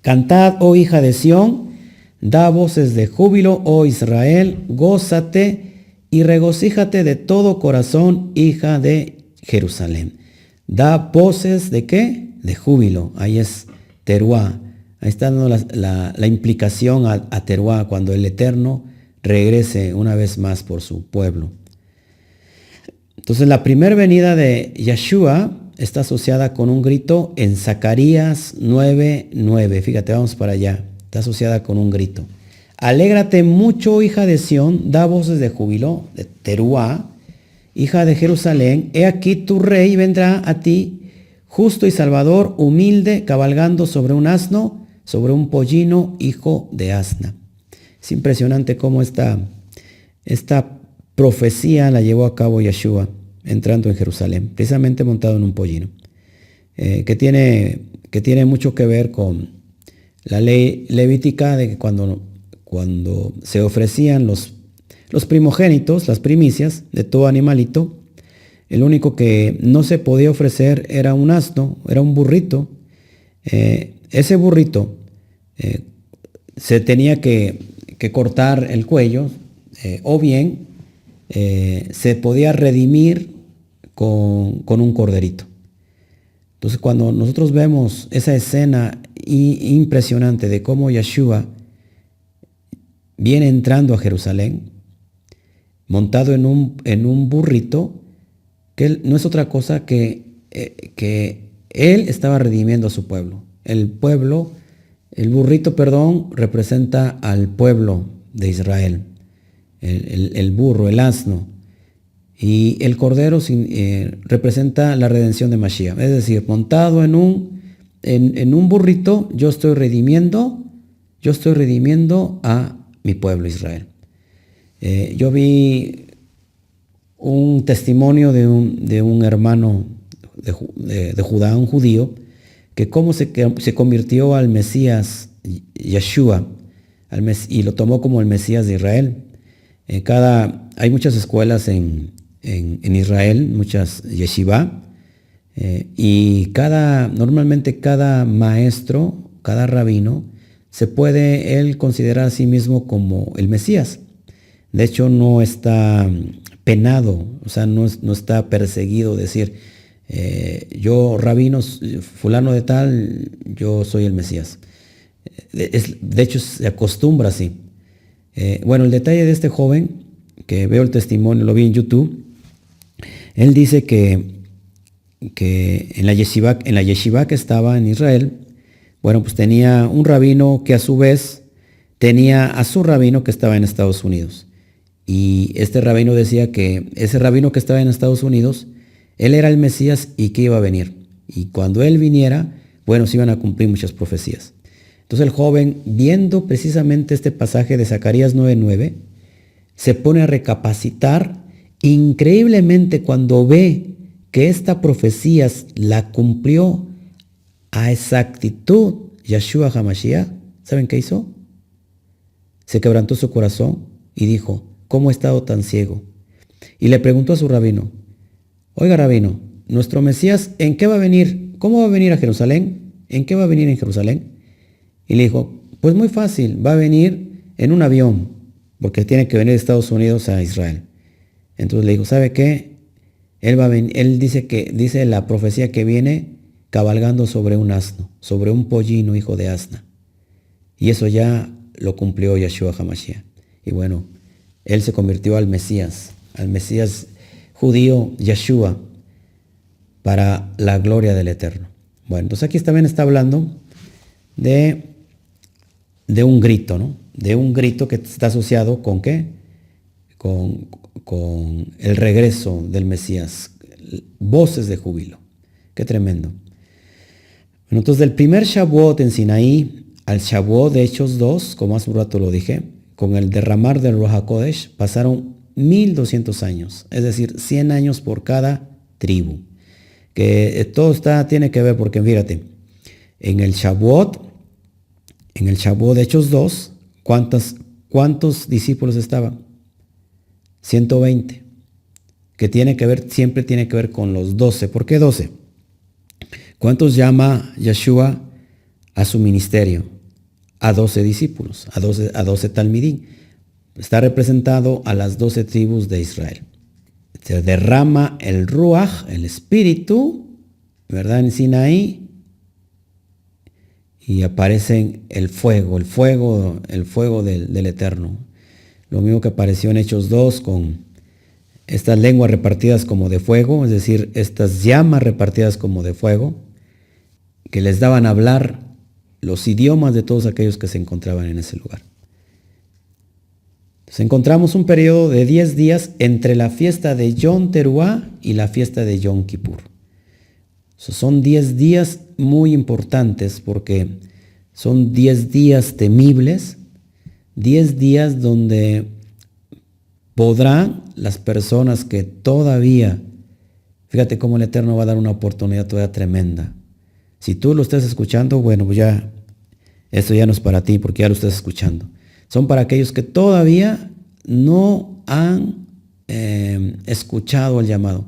Cantad, oh hija de Sión, da voces de júbilo, oh Israel, gózate y regocíjate de todo corazón, hija de Jerusalén. Da voces de ¿qué? De júbilo. Ahí es teruá. Ahí está dando la implicación a teruá, cuando el Eterno regrese una vez más por su pueblo. Entonces la primera venida de Yeshua está asociada con un grito en Zacarías 9:9. Fíjate, vamos para allá. Está asociada con un grito. Alégrate mucho, hija de Sión, da voces de júbilo, de teruá, hija de Jerusalén. He aquí tu rey vendrá a ti, justo y salvador, humilde, cabalgando sobre un asno, sobre un pollino, hijo de asna. Es impresionante cómo esta profecía la llevó a cabo Yeshua entrando en Jerusalén, precisamente montado en un pollino, que tiene mucho que ver con la ley levítica de que cuando se ofrecían los primogénitos, las primicias de todo animalito, el único que no se podía ofrecer era un asno, era un burrito. Ese burrito se tenía que cortar el cuello, o bien se podía redimir con un corderito. Entonces, cuando nosotros vemos esa escena impresionante de cómo Yeshua viene entrando a Jerusalén, montado en un burrito, que él no es otra cosa que él estaba redimiendo a su pueblo. El burrito, representa al pueblo de Israel. El burro, el asno. Y el cordero representa la redención de Mashiach. Es decir, montado en un burrito, yo estoy redimiendo a mi pueblo Israel. Yo vi un testimonio de un hermano de Judá, un judío, que cómo se convirtió al Mesías Yeshua, y lo tomó como el Mesías de Israel. Hay muchas escuelas en Israel, muchas yeshiva, y normalmente cada maestro, cada rabino, se puede él considerar a sí mismo como el Mesías. De hecho, no está penado, o sea, no está perseguido decir, yo rabino fulano de tal, yo soy el Mesías. De hecho, se acostumbra así. Bueno, el detalle de este joven, que veo el testimonio, lo vi en YouTube, él dice que en la yeshiva que estaba en Israel, bueno, pues tenía un rabino que a su vez tenía a su rabino que estaba en Estados Unidos. Y este rabino decía que ese rabino que estaba en Estados Unidos, él era el Mesías y que iba a venir. Y cuando él viniera, bueno, se iban a cumplir muchas profecías. Entonces el joven, viendo precisamente este pasaje de Zacarías 9:9, se pone a recapacitar increíblemente cuando ve que esta profecía la cumplió a exactitud Yeshua HaMashiach. ¿Saben qué hizo? Se quebrantó su corazón y dijo, ¿cómo he estado tan ciego? Y le preguntó a su rabino, oiga rabino, nuestro Mesías, ¿en qué va a venir? ¿Cómo va a venir a Jerusalén? ¿En qué va a venir en Jerusalén? Y le dijo, pues muy fácil, va a venir en un avión, porque tiene que venir de Estados Unidos a Israel. Entonces le dijo, ¿sabe qué? Él dice la profecía que viene cabalgando sobre un asno, sobre un pollino, hijo de asna. Y eso ya lo cumplió Yeshua HaMashiach. Y bueno, él se convirtió al Mesías judío, Yeshua, para la gloria del Eterno. Bueno, entonces aquí también está hablando de un grito, ¿no? De un grito que está asociado ¿con qué? Con el regreso del Mesías. Voces de júbilo. Qué tremendo. Bueno, entonces del primer Shavuot en Sinaí al Shavuot de Hechos 2, como hace un rato lo dije, con el derramar del Ruach HaKodesh, pasaron 1200 años, es decir, 100 años por cada tribu. Que todo tiene que ver porque, fíjate, en el Shavuot de Hechos 2, ¿cuántos discípulos estaban? 120. Que siempre tiene que ver con los 12. ¿Por qué 12? ¿Cuántos llama Yeshua a su ministerio, a 12 discípulos, a 12 talmidín. Está representado a las 12 tribus de Israel. Se derrama el Ruach, el Espíritu, ¿verdad? En Sinaí. Y aparece el fuego del Eterno. Lo mismo que apareció en Hechos 2 con estas lenguas repartidas como de fuego, es decir, estas llamas repartidas como de fuego, que les daban a hablar los idiomas de todos aquellos que se encontraban en ese lugar. Entonces encontramos un periodo de 10 días entre la fiesta de Yom Teruah y la fiesta de Yom Kippur. Son 10 días muy importantes porque son 10 días temibles, 10 días donde podrán las personas que todavía, fíjate cómo el Eterno va a dar una oportunidad todavía tremenda. Si tú lo estás escuchando, bueno, pues ya, esto ya no es para ti porque ya lo estás escuchando. Son para aquellos que todavía no han escuchado el llamado.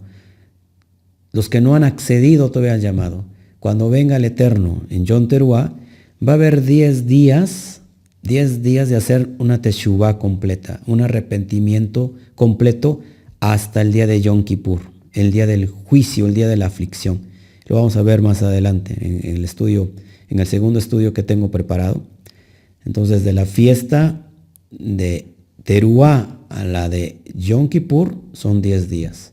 Los que no han accedido todavía al llamado. Cuando venga el Eterno en Yom Teruah, va a haber 10 días de hacer una teshuvah completa, un arrepentimiento completo hasta el día de Yom Kippur, el día del juicio, el día de la aflicción. Lo vamos a ver más adelante en el estudio, en el segundo estudio que tengo preparado. Entonces, de la fiesta de Teruah a la de Yom Kippur son 10 días.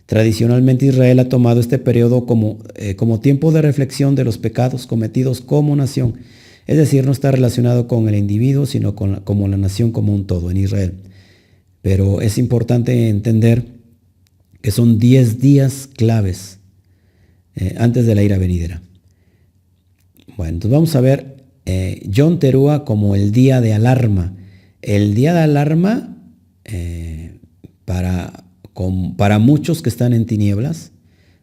Tradicionalmente Israel ha tomado este periodo como tiempo de reflexión de los pecados cometidos como nación. Es decir, no está relacionado con el individuo, sino como la nación como un todo en Israel. Pero es importante entender que son 10 días claves antes de la ira venidera. Bueno, entonces vamos a ver Yom Teruah como el día de alarma. El día de alarma para muchos que están en tinieblas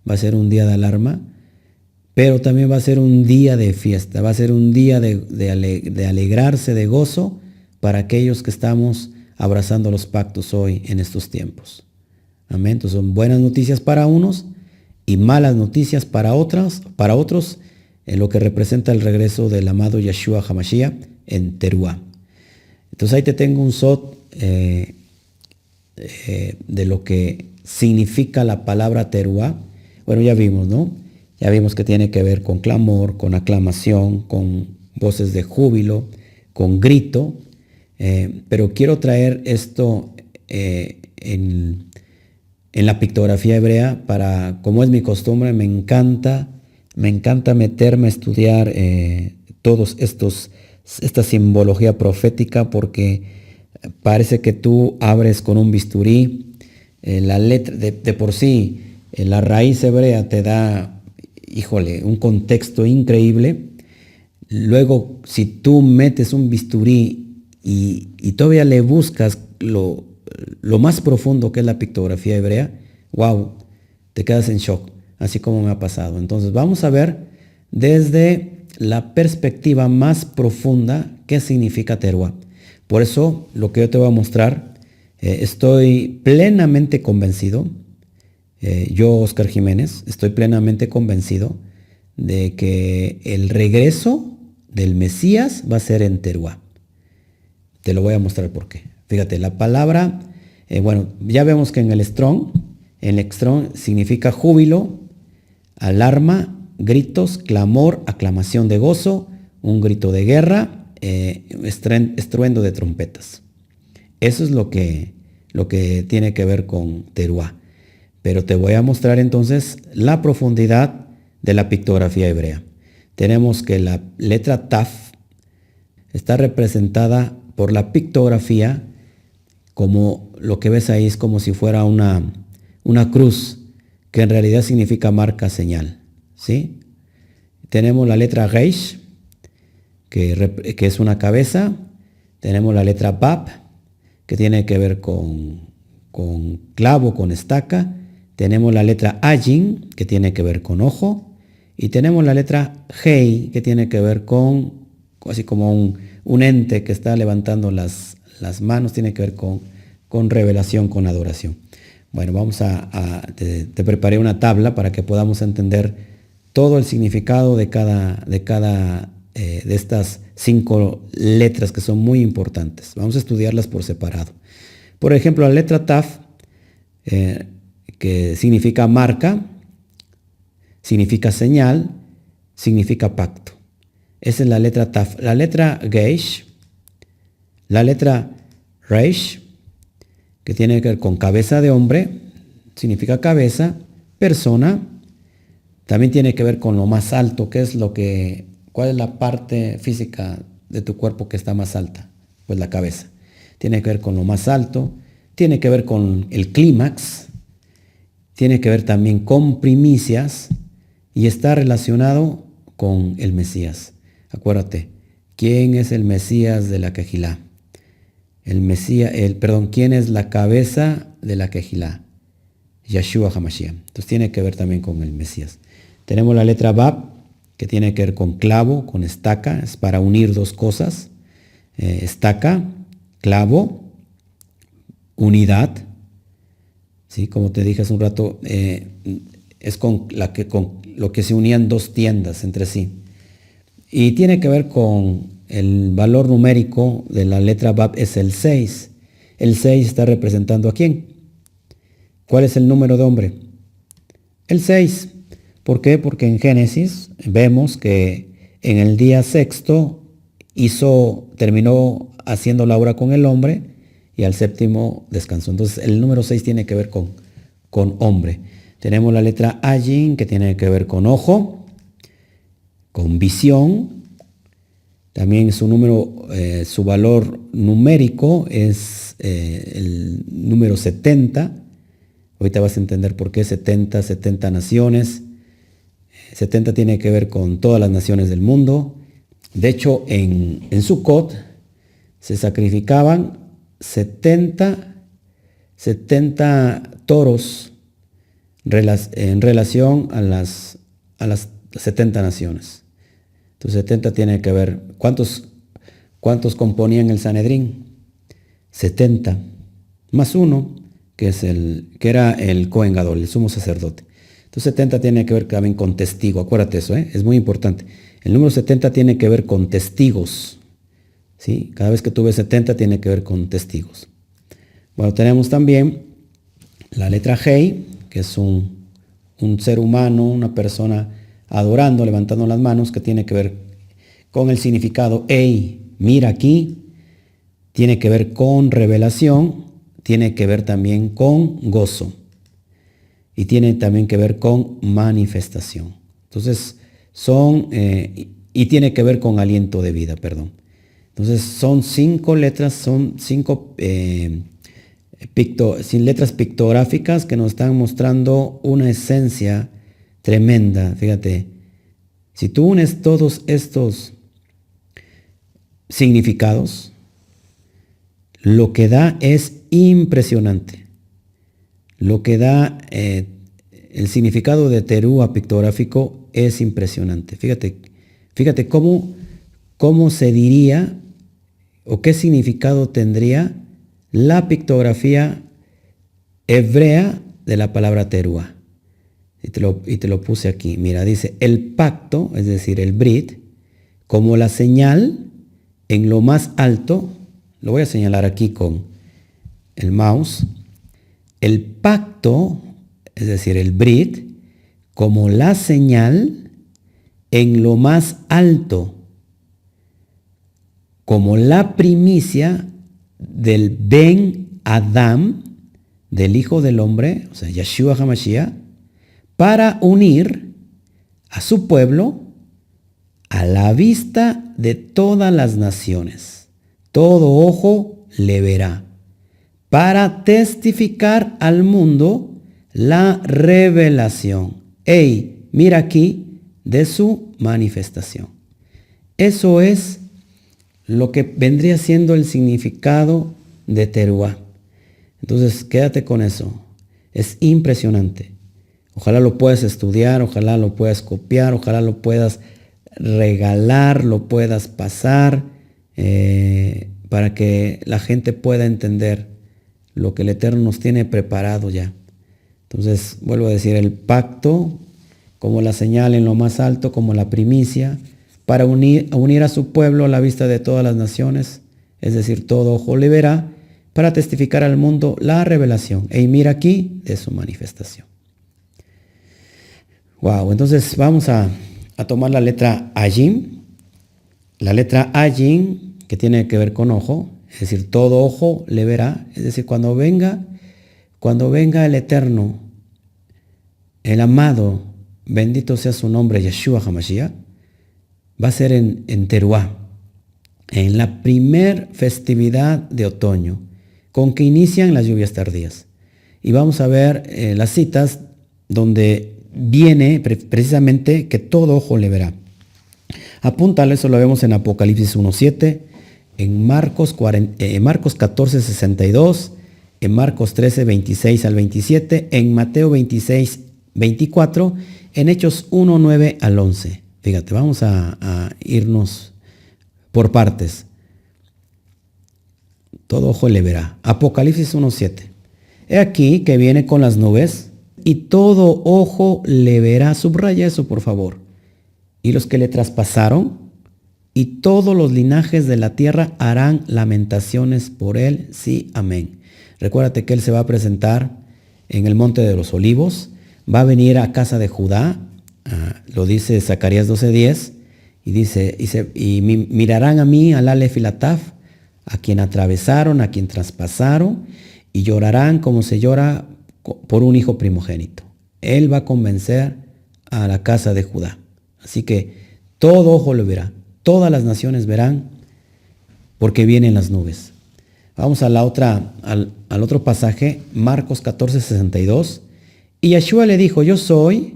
va a ser un día de alarma, pero también va a ser un día de fiesta, va a ser un día de alegrarse, de gozo para aquellos que estamos abrazando los pactos hoy en estos tiempos. Amén. Entonces son buenas noticias para unos y malas noticias para otros, en lo que representa el regreso del amado Yeshua HaMashiach en Teruah. Entonces ahí te tengo un sot de lo que significa la palabra Teruah. Bueno, ya vimos, ¿no? Ya vimos que tiene que ver con clamor, con aclamación, con voces de júbilo, con grito. Pero quiero traer esto en la pictografía hebrea para, como es mi costumbre, me encanta meterme a estudiar todos esta simbología profética, porque parece que tú abres con un bisturí la letra, de por sí, la raíz hebrea te da, un contexto increíble. Luego, si tú metes un bisturí y todavía le buscas lo más profundo que es la pictografía hebrea, wow, te quedas en shock, así como me ha pasado. Entonces, vamos a ver desde la perspectiva más profunda qué significa Teruah. Por eso, lo que yo te voy a mostrar, estoy plenamente convencido, yo, Oscar Jiménez, estoy plenamente convencido de que el regreso del Mesías va a ser en Teruah. Te lo voy a mostrar por qué. Fíjate, la palabra, ya vemos que en el Strong significa júbilo, alarma, gritos, clamor, aclamación de gozo, un grito de guerra, estruendo de trompetas. Eso es lo que tiene que ver con Teruah. Pero te voy a mostrar entonces la profundidad de la pictografía hebrea. Tenemos que la letra Taf está representada por la pictografía como lo que ves ahí es como si fuera una cruz, que en realidad significa marca, señal, ¿sí? Tenemos la letra Reish, que es una cabeza. Tenemos la letra Bab, que tiene que ver con clavo, con estaca. Tenemos la letra Ayin, que tiene que ver con ojo. Y tenemos la letra Hei, que tiene que ver con, así como un ente que está levantando las manos, tiene que ver con revelación, con adoración. Bueno, te preparé una tabla para que podamos entender todo el significado de cada de estas 5 letras que son muy importantes. Vamos a estudiarlas por separado. Por ejemplo, la letra Taf, que significa marca, significa señal, significa pacto. Esa es la letra Taf. La letra Geish, la letra Reish, que tiene que ver con cabeza de hombre, significa cabeza, persona, también tiene que ver con lo más alto, ¿cuál es la parte física de tu cuerpo que está más alta? Pues la cabeza. Tiene que ver con lo más alto, tiene que ver con el clímax, tiene que ver también con primicias y está relacionado con el Mesías. Acuérdate, ¿quién es el Mesías de la Kehilá? ¿Quién es la cabeza de la Kehilá? Yeshua HaMashiach. Entonces tiene que ver también con el Mesías. Tenemos la letra Bab, que tiene que ver con clavo, con estaca, es para unir 2 cosas. Estaca, clavo, unidad. ¿Sí? Como te dije hace un rato, es con lo que se unían 2 tiendas entre sí. Y tiene que ver con el valor numérico de la letra Bab, es el 6. El 6 está representando ¿a quién? ¿Cuál es el número de hombre? El 6. ¿Por qué? Porque en Génesis vemos que en el día 6º terminó haciendo la obra con el hombre y al 7º descansó. Entonces el número 6 tiene que ver con hombre. Tenemos la letra Ayin, que tiene que ver con ojo, con visión. También su valor numérico es el número 70. Ahorita vas a entender por qué 70 naciones. 70 tiene que ver con todas las naciones del mundo. De hecho, en Sukkot se sacrificaban 70 toros en relación a las 70 naciones. Entonces 70 tiene que ver, ¿cuántos componían el Sanedrín? 70, más 1, que era el Cohen Gadol, el sumo sacerdote. Entonces 70 tiene que ver también con testigo, acuérdate eso, es muy importante. El número 70 tiene que ver con testigos, ¿sí? Cada vez que tú ves 70 tiene que ver con testigos. Bueno, tenemos también la letra Hei, que es un ser humano, una persona adorando, levantando las manos, que tiene que ver con el significado, mira aquí, tiene que ver con revelación, tiene que ver también con gozo y tiene también que ver con manifestación. Entonces y tiene que ver con aliento de vida, perdón. Entonces son 5 letras, son 5 letras pictográficas que nos están mostrando una esencia tremenda. Fíjate, si tú unes todos estos significados, lo que da es impresionante. Lo que da el significado de terúa pictográfico es impresionante. Fíjate cómo se diría o qué significado tendría la pictografía hebrea de la palabra terúa. Y te lo puse aquí. Mira, dice el pacto, es decir, el brit, como la señal en lo más alto. Lo voy a señalar aquí con el mouse. El pacto, es decir, el brit, como la señal en lo más alto, como la primicia del Ben Adam, del Hijo del Hombre, o sea, Yeshua HaMashiach, para unir a su pueblo a la vista de todas las naciones. Todo ojo le verá, para testificar al mundo la revelación. Mira aquí, de su manifestación. Eso es lo que vendría siendo el significado de Teruá. Entonces, quédate con eso. Es impresionante. Ojalá lo puedas estudiar, ojalá lo puedas copiar, ojalá lo puedas regalar, lo puedas pasar, para que la gente pueda entender lo que el Eterno nos tiene preparado ya. Entonces, vuelvo a decir, el pacto como la señal en lo más alto, como la primicia para unir a su pueblo a la vista de todas las naciones, es decir, todo ojo le verá, para testificar al mundo la revelación. Y mira aquí de su manifestación. Wow, entonces vamos a tomar la letra Ayim. La letra Ayim, que tiene que ver con ojo, es decir, todo ojo le verá. Es decir, cuando venga el Eterno, el amado, bendito sea su nombre, Yeshua HaMashiach, va a ser en Teruá, en la primer festividad de otoño, con que inician las lluvias tardías. Y vamos a ver las citas donde viene precisamente que todo ojo le verá. Apúntale, eso lo vemos en Apocalipsis 1:7, en Marcos 14:62, en Marcos 13:26 al 27, en Mateo 26:24, en Hechos 1:9 al 11. Fíjate, vamos a irnos por partes. Todo ojo le verá. Apocalipsis 1:7. He aquí que viene con las nubes y todo ojo le verá. Subraya eso, por favor. Y los que le traspasaron y todos los linajes de la tierra harán lamentaciones por él. Sí, amén. Recuérdate que él se va a presentar en el monte de los olivos. Va a venir a casa de Judá. Lo dice Zacarías 12:10. Y dice, y mirarán a mí, al Aleph y la Taf, a quien atravesaron, a quien traspasaron, y llorarán como se llora por un hijo primogénito. Él va a convencer a la casa de Judá. Así que todo ojo lo verá, todas las naciones verán, porque vienen las nubes. Vamos a al otro pasaje, Marcos 14:62. Y Yeshua le dijo, yo soy,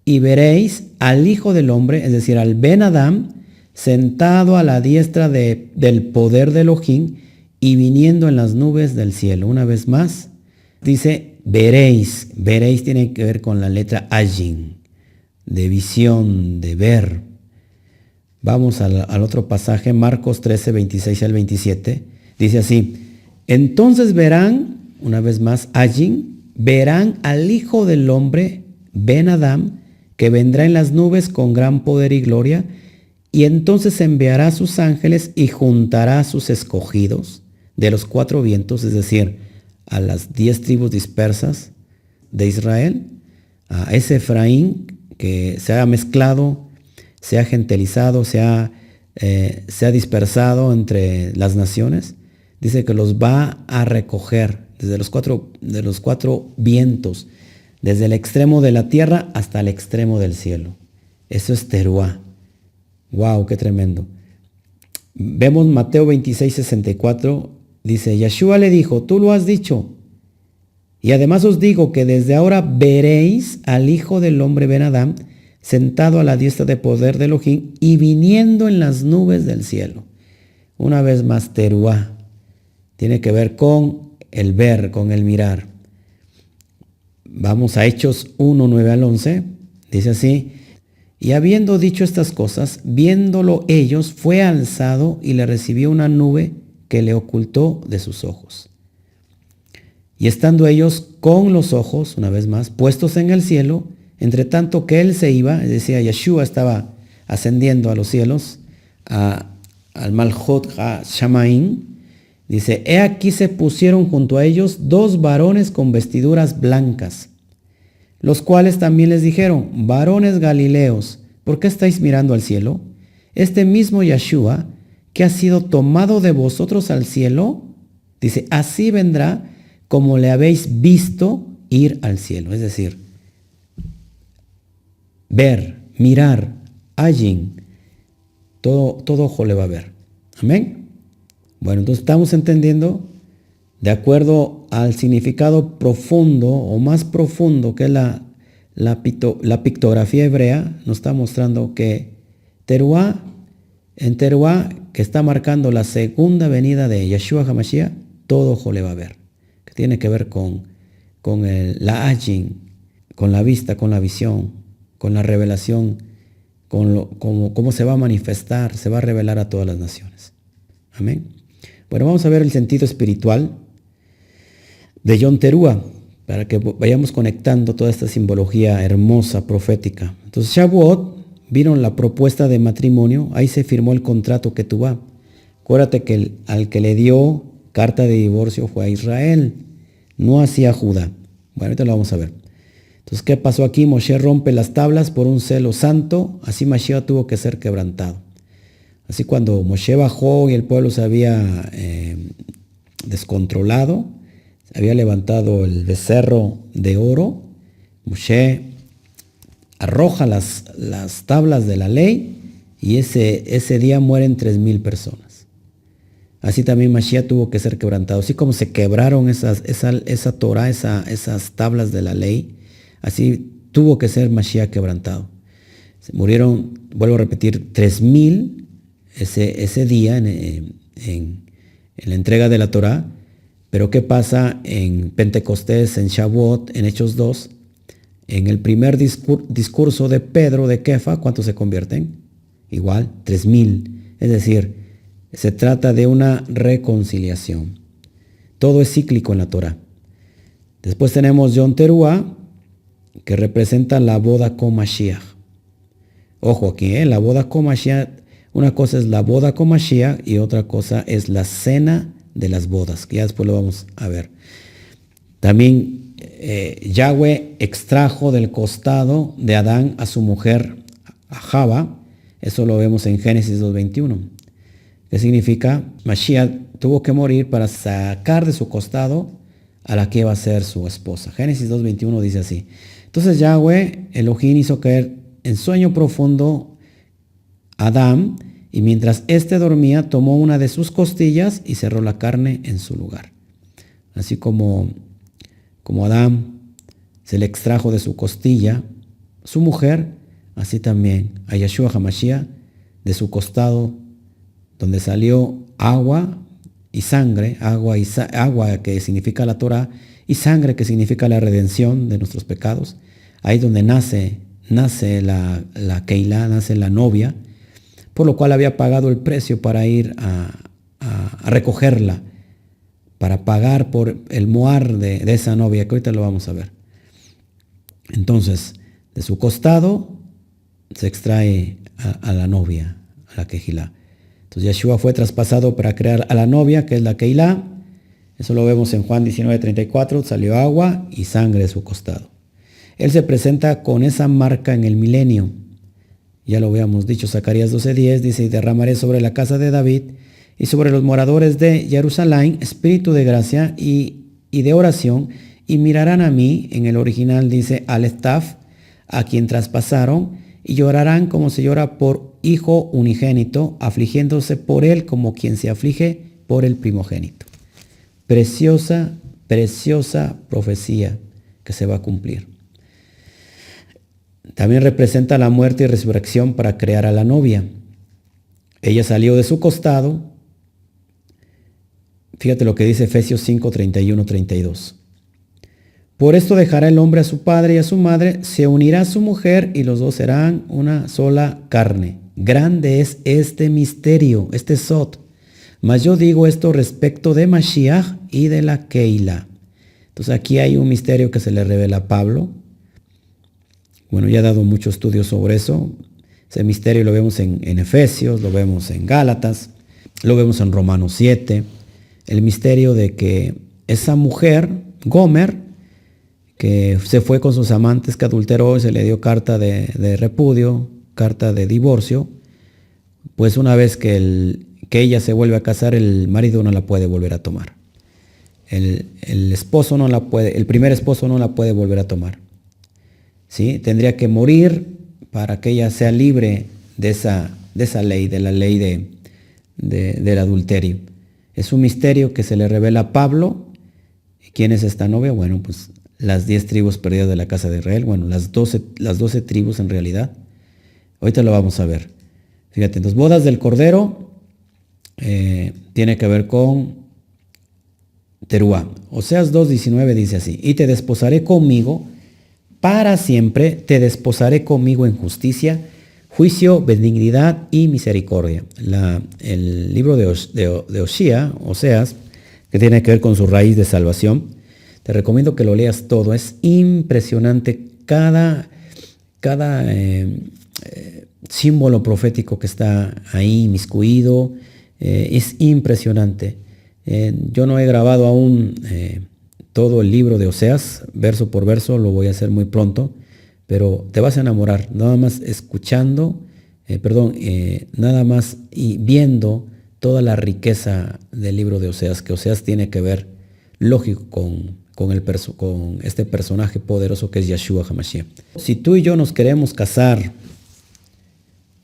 y veréis al Hijo del Hombre, es decir, al Ben Adam, sentado a la diestra del poder de Elohim y viniendo en las nubes del cielo. Una vez más, dice, veréis. Veréis tiene que ver con la letra Ajin, de visión, de ver. Vamos al otro pasaje, Marcos 13:26 al 27. Dice así, entonces verán, una vez más, Ajin, verán al Hijo del Hombre, Ben Adam, que vendrá en las nubes con gran poder y gloria, y entonces enviará a sus ángeles y juntará a sus escogidos de los 4 vientos, es decir, a las 10 tribus dispersas de Israel, a ese Efraín que se ha mezclado, se ha gentilizado, se ha dispersado entre las naciones. Dice que los va a recoger desde los cuatro vientos, desde el extremo de la tierra hasta el extremo del cielo. Eso es Teruá. ¡Wow! ¡Qué tremendo! Vemos Mateo 26:64. Dice, Yeshua le dijo, tú lo has dicho. Y además os digo que desde ahora veréis al Hijo del Hombre Ben Adam sentado a la diestra de poder de Elohim y viniendo en las nubes del cielo. Una vez más, Teruá. Tiene que ver con el ver, con el mirar. Vamos a Hechos 1:9 al 11. Dice así, y habiendo dicho estas cosas, viéndolo ellos, fue alzado y le recibió una nube que le ocultó de sus ojos. Y estando ellos con los ojos, una vez más, puestos en el cielo, entre tanto que él se iba, es decir, Yeshua estaba ascendiendo a los cielos, al Malchut HaShamaim, dice, he aquí se pusieron junto a ellos 2 varones con vestiduras blancas, los cuales también les dijeron, varones galileos, ¿por qué estáis mirando al cielo? Este mismo Yeshua, que ha sido tomado de vosotros al cielo, dice, así vendrá como le habéis visto ir al cielo. Es decir, ver, mirar, allí, todo ojo le va a ver. Amén. Bueno, entonces estamos entendiendo, de acuerdo al significado profundo o más profundo que es la pictografía hebrea, nos está mostrando que en Teruá, que está marcando la segunda venida de Yeshua HaMashiach, todo ojo le va a ver. Que tiene que ver con la Ajin, con la vista, con la visión, con la revelación, cómo se va a manifestar, se va a revelar a todas las naciones. Amén. Bueno, vamos a ver el sentido espiritual de Yom Teruá, para que vayamos conectando toda esta simbología hermosa, profética. Entonces, Shavuot vino la propuesta de matrimonio, ahí se firmó el contrato que tuvo. Acuérdate que al que le dio carta de divorcio fue a Israel, no hacia Judá. Bueno, ahorita lo vamos a ver. Entonces, ¿qué pasó aquí? Moshe rompe las tablas por un celo santo, así Mashiach tuvo que ser quebrantado. Así cuando Moshe bajó y el pueblo se había descontrolado, se había levantado el becerro de oro, Moshe arroja las tablas de la ley y ese día mueren 3,000 personas. Así también Mashiach tuvo que ser quebrantado. Así como se quebraron esa Torah, esas tablas de la ley, así tuvo que ser Mashiach quebrantado. Se murieron, vuelvo a repetir, 3,000 ese día en la entrega de la Torah. Pero ¿qué pasa en Pentecostés, en Shavuot, en Hechos 2? En el primer discurso de Pedro de Kefa, ¿cuántos se convierten? Igual, 3,000. Es decir, se trata de una reconciliación. Todo es cíclico en la Torah. Después tenemos Yom Teruah, que representa la boda con Mashiach. Ojo aquí, la boda con Mashiach. Una cosa es la boda con Mashiach y otra cosa es la cena de las bodas, que ya después lo vamos a ver. También Yahweh extrajo del costado de Adán a su mujer, a Java. Eso lo vemos en Génesis 2:21. ¿Qué significa? Mashiach tuvo que morir para sacar de su costado a la que iba a ser su esposa. Génesis 2:21 dice así. Entonces Yahweh, Elohim, hizo caer en sueño profundo a Adán, y mientras éste dormía, tomó una de sus costillas y cerró la carne en su lugar. Así como Adán se le extrajo de su costilla su mujer, así también a Yeshua HaMashiach de su costado, donde salió agua y sangre, agua que significa la Torah, y sangre que significa la redención de nuestros pecados. Ahí donde nace la Keilah, nace la novia, por lo cual había pagado el precio para ir a recogerla, para pagar por el moar de esa novia, que ahorita lo vamos a ver. Entonces, de su costado se extrae a la novia, a la Keilah. Entonces Yeshua fue traspasado para crear a la novia, que es la Keilah. Eso lo vemos en Juan 19:34, salió agua y sangre de su costado. Él se presenta con esa marca en el milenio. Ya lo habíamos dicho, Zacarías 12:10 dice: y derramaré sobre la casa de David y sobre los moradores de Jerusalén espíritu de gracia y de oración, y mirarán a mí, en el original dice Aleph, a quien traspasaron, y llorarán como se llora por hijo unigénito, afligiéndose por él como quien se aflige por el primogénito. Preciosa, preciosa profecía que se va a cumplir. También representa la muerte y resurrección para crear a la novia. Ella salió de su costado. Fíjate lo que dice Efesios 5:31-32. Por esto dejará el hombre a su padre y a su madre, se unirá a su mujer y los dos serán una sola carne. Grande es este misterio, este sot. Mas yo digo esto respecto de Mashiach y de la Keilah. Entonces aquí hay un misterio que se le revela a Pablo. Bueno, ya he dado mucho estudio sobre eso. Ese misterio lo vemos en Efesios, lo vemos en Gálatas, lo vemos en Romanos 7. El misterio de que esa mujer, Gomer, que se fue con sus amantes, que adulteró y se le dio carta de repudio, carta de divorcio, pues una vez que ella se vuelve a casar, el marido no la puede volver a tomar. El esposo no la puede, el primer esposo no la puede volver a tomar. ¿Sí? Tendría que morir para que ella sea libre de esa ley, de la ley del adulterio. Es un misterio que se le revela a Pablo. ¿Quién es esta novia? Bueno, pues las 10 tribus perdidas de la casa de Israel. Bueno, las 12 tribus en realidad. Ahorita lo vamos a ver. Fíjate, entonces, bodas del Cordero tiene que ver con Teruah. Oseas 2:19 dice así: y te desposaré conmigo para siempre, te desposaré conmigo en justicia, juicio, benignidad y misericordia. El libro de Oseas, que tiene que ver con su raíz de salvación, te recomiendo que lo leas todo. Es impresionante cada símbolo profético que está ahí inmiscuido. Es impresionante. Yo no he grabado aún todo el libro de Oseas, verso por verso, lo voy a hacer muy pronto, pero te vas a enamorar, nada más escuchando, nada más y viendo toda la riqueza del libro de Oseas, que Oseas tiene que ver, lógico, con este personaje poderoso que es Yeshua HaMashiach. Si tú y yo nos queremos casar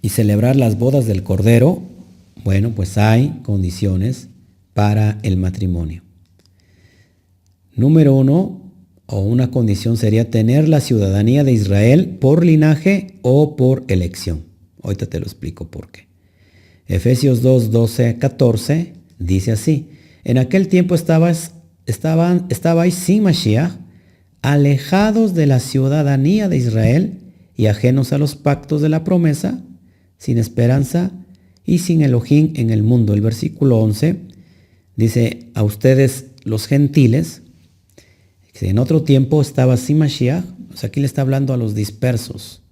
y celebrar las bodas del Cordero, bueno, pues hay condiciones para el matrimonio. Número 1, o una condición sería tener la ciudadanía de Israel por linaje o por elección. Ahorita te lo explico por qué. Efesios 2, 12, 14 dice así: en aquel tiempo estabais sin Mashiach, alejados de la ciudadanía de Israel y ajenos a los pactos de la promesa, sin esperanza y sin Elohim en el mundo. El versículo 11 dice: a ustedes los gentiles, en otro tiempo estaba sin Mashiach. O sea, aquí le está hablando a los dispersos,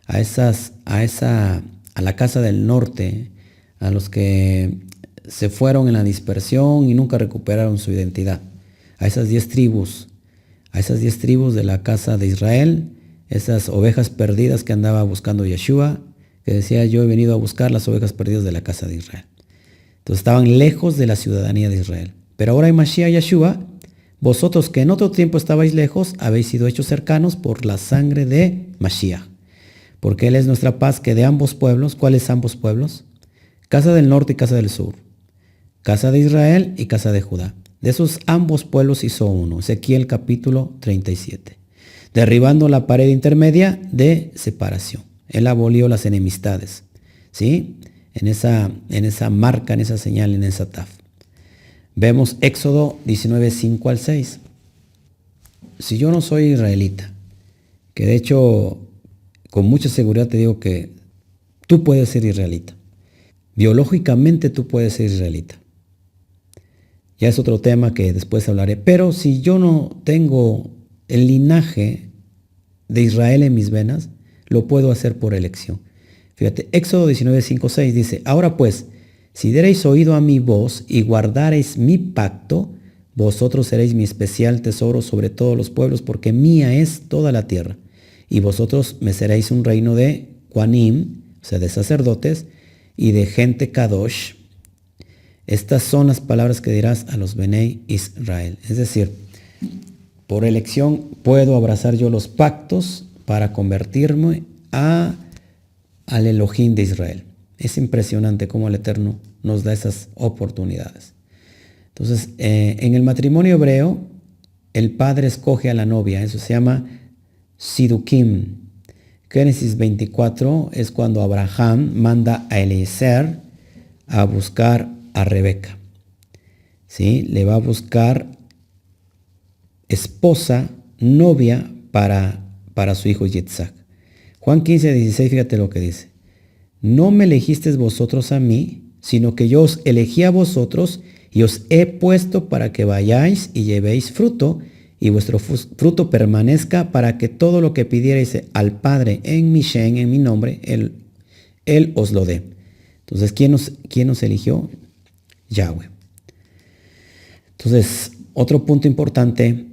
a la casa del norte, a los que se fueron en la dispersión y nunca recuperaron su identidad, a esas 10 tribus, de la casa de Israel, esas ovejas perdidas que andaba buscando Yeshua, que decía: yo he venido a buscar las ovejas perdidas de la casa de Israel. Entonces estaban lejos de la ciudadanía de Israel. Pero ahora en Mashiach Yeshua, vosotros que en otro tiempo estabais lejos, habéis sido hechos cercanos por la sangre de Mashiach. Porque Él es nuestra paz, que de ambos pueblos, ¿cuáles ambos pueblos? Casa del norte y casa del sur. Casa de Israel y casa de Judá. De esos ambos pueblos hizo uno. Ezequiel capítulo 37. Derribando la pared intermedia de separación. Él abolió las enemistades. ¿Sí? En esa marca, en esa señal, en esa taf. Vemos Éxodo 19, 5 al 6. Si yo no soy israelita, que de hecho con mucha seguridad te digo que tú puedes ser israelita. Biológicamente tú puedes ser israelita. Ya es otro tema que después hablaré. Pero si yo no tengo el linaje de Israel en mis venas, lo puedo hacer por elección. Fíjate, Éxodo 19, 5, 6 dice: ahora pues, si diereis oído a mi voz y guardareis mi pacto, vosotros seréis mi especial tesoro sobre todos los pueblos, porque mía es toda la tierra. Y vosotros me seréis un reino de Kohanim, o sea, de sacerdotes, y de gente Kadosh. Estas son las palabras que dirás a los Benei Israel. Es decir, por elección puedo abrazar yo los pactos para convertirme al Elohim de Israel. Es impresionante cómo el Eterno nos da esas oportunidades. Entonces, en el matrimonio hebreo, el padre escoge a la novia. Eso se llama Sidukim. Génesis 24 es cuando Abraham manda a Eliezer a buscar a Rebeca. ¿Sí? Le va a buscar esposa, novia para su hijo Yitzhak. Juan 15, 16, fíjate lo que dice: no me elegisteis vosotros a mí, sino que yo os elegí a vosotros y os he puesto para que vayáis y llevéis fruto, y vuestro fruto permanezca, para que todo lo que pidierais al Padre en mi Shem, en mi nombre, Él os lo dé. Entonces, ¿quién nos eligió? Yahweh. Entonces, otro punto importante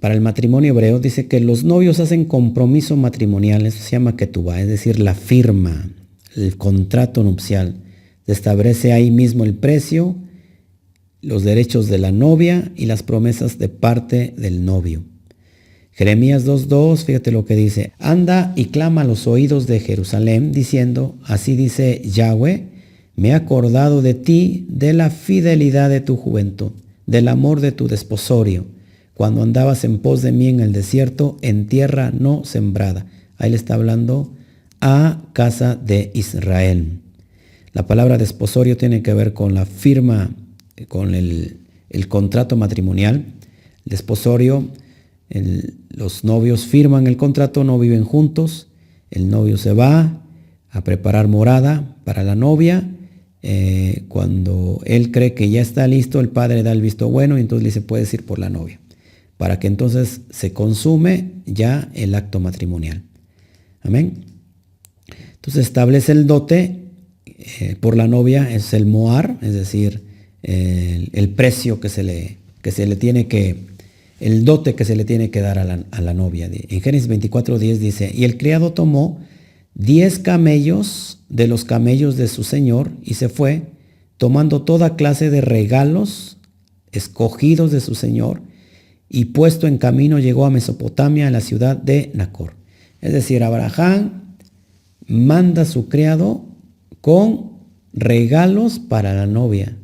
para el matrimonio hebreo, dice que los novios hacen compromiso matrimonial, eso se llama ketubá, es decir, la firma, el contrato nupcial. Se establece ahí mismo el precio, los derechos de la novia y las promesas de parte del novio. Jeremías 2:2, fíjate lo que dice: anda y clama a los oídos de Jerusalén, diciendo: así dice Yahweh, me he acordado de ti, de la fidelidad de tu juventud, del amor de tu desposorio, cuando andabas en pos de mí en el desierto, en tierra no sembrada. Ahí le está hablando a casa de Israel. La palabra desposorio tiene que ver con la firma, con el contrato matrimonial. El desposorio, los novios firman el contrato, no viven juntos. El novio se va a preparar morada para la novia. Cuando él cree que ya está listo, el padre da el visto bueno y entonces le dice: puedes ir por la novia, para que entonces se consume ya el acto matrimonial. Amén. Entonces establece el dote por la novia, es el moar, es decir, el precio que se le tiene que, el dote que se le tiene que dar a la novia. En Génesis 24:10 dice, y el criado tomó 10 camellos de los camellos de su señor y se fue, tomando toda clase de regalos escogidos de su señor, y puesto en camino llegó a Mesopotamia, a la ciudad de Nacor. Es decir, Abraham manda a su criado con regalos para la novia,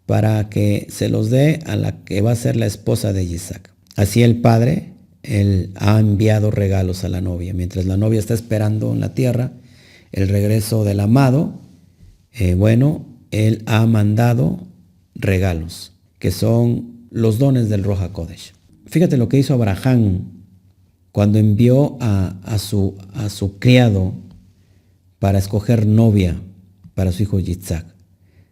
para que se los dé a la que va a ser la esposa de Isaac. Así el padre, él ha enviado regalos a la novia. Mientras la novia está esperando en la tierra el regreso del amado, él ha mandado regalos, que son los dones del Ruach HaKodesh. Fíjate lo que hizo Abraham cuando envió a su criado para escoger novia para su hijo Yitzhak.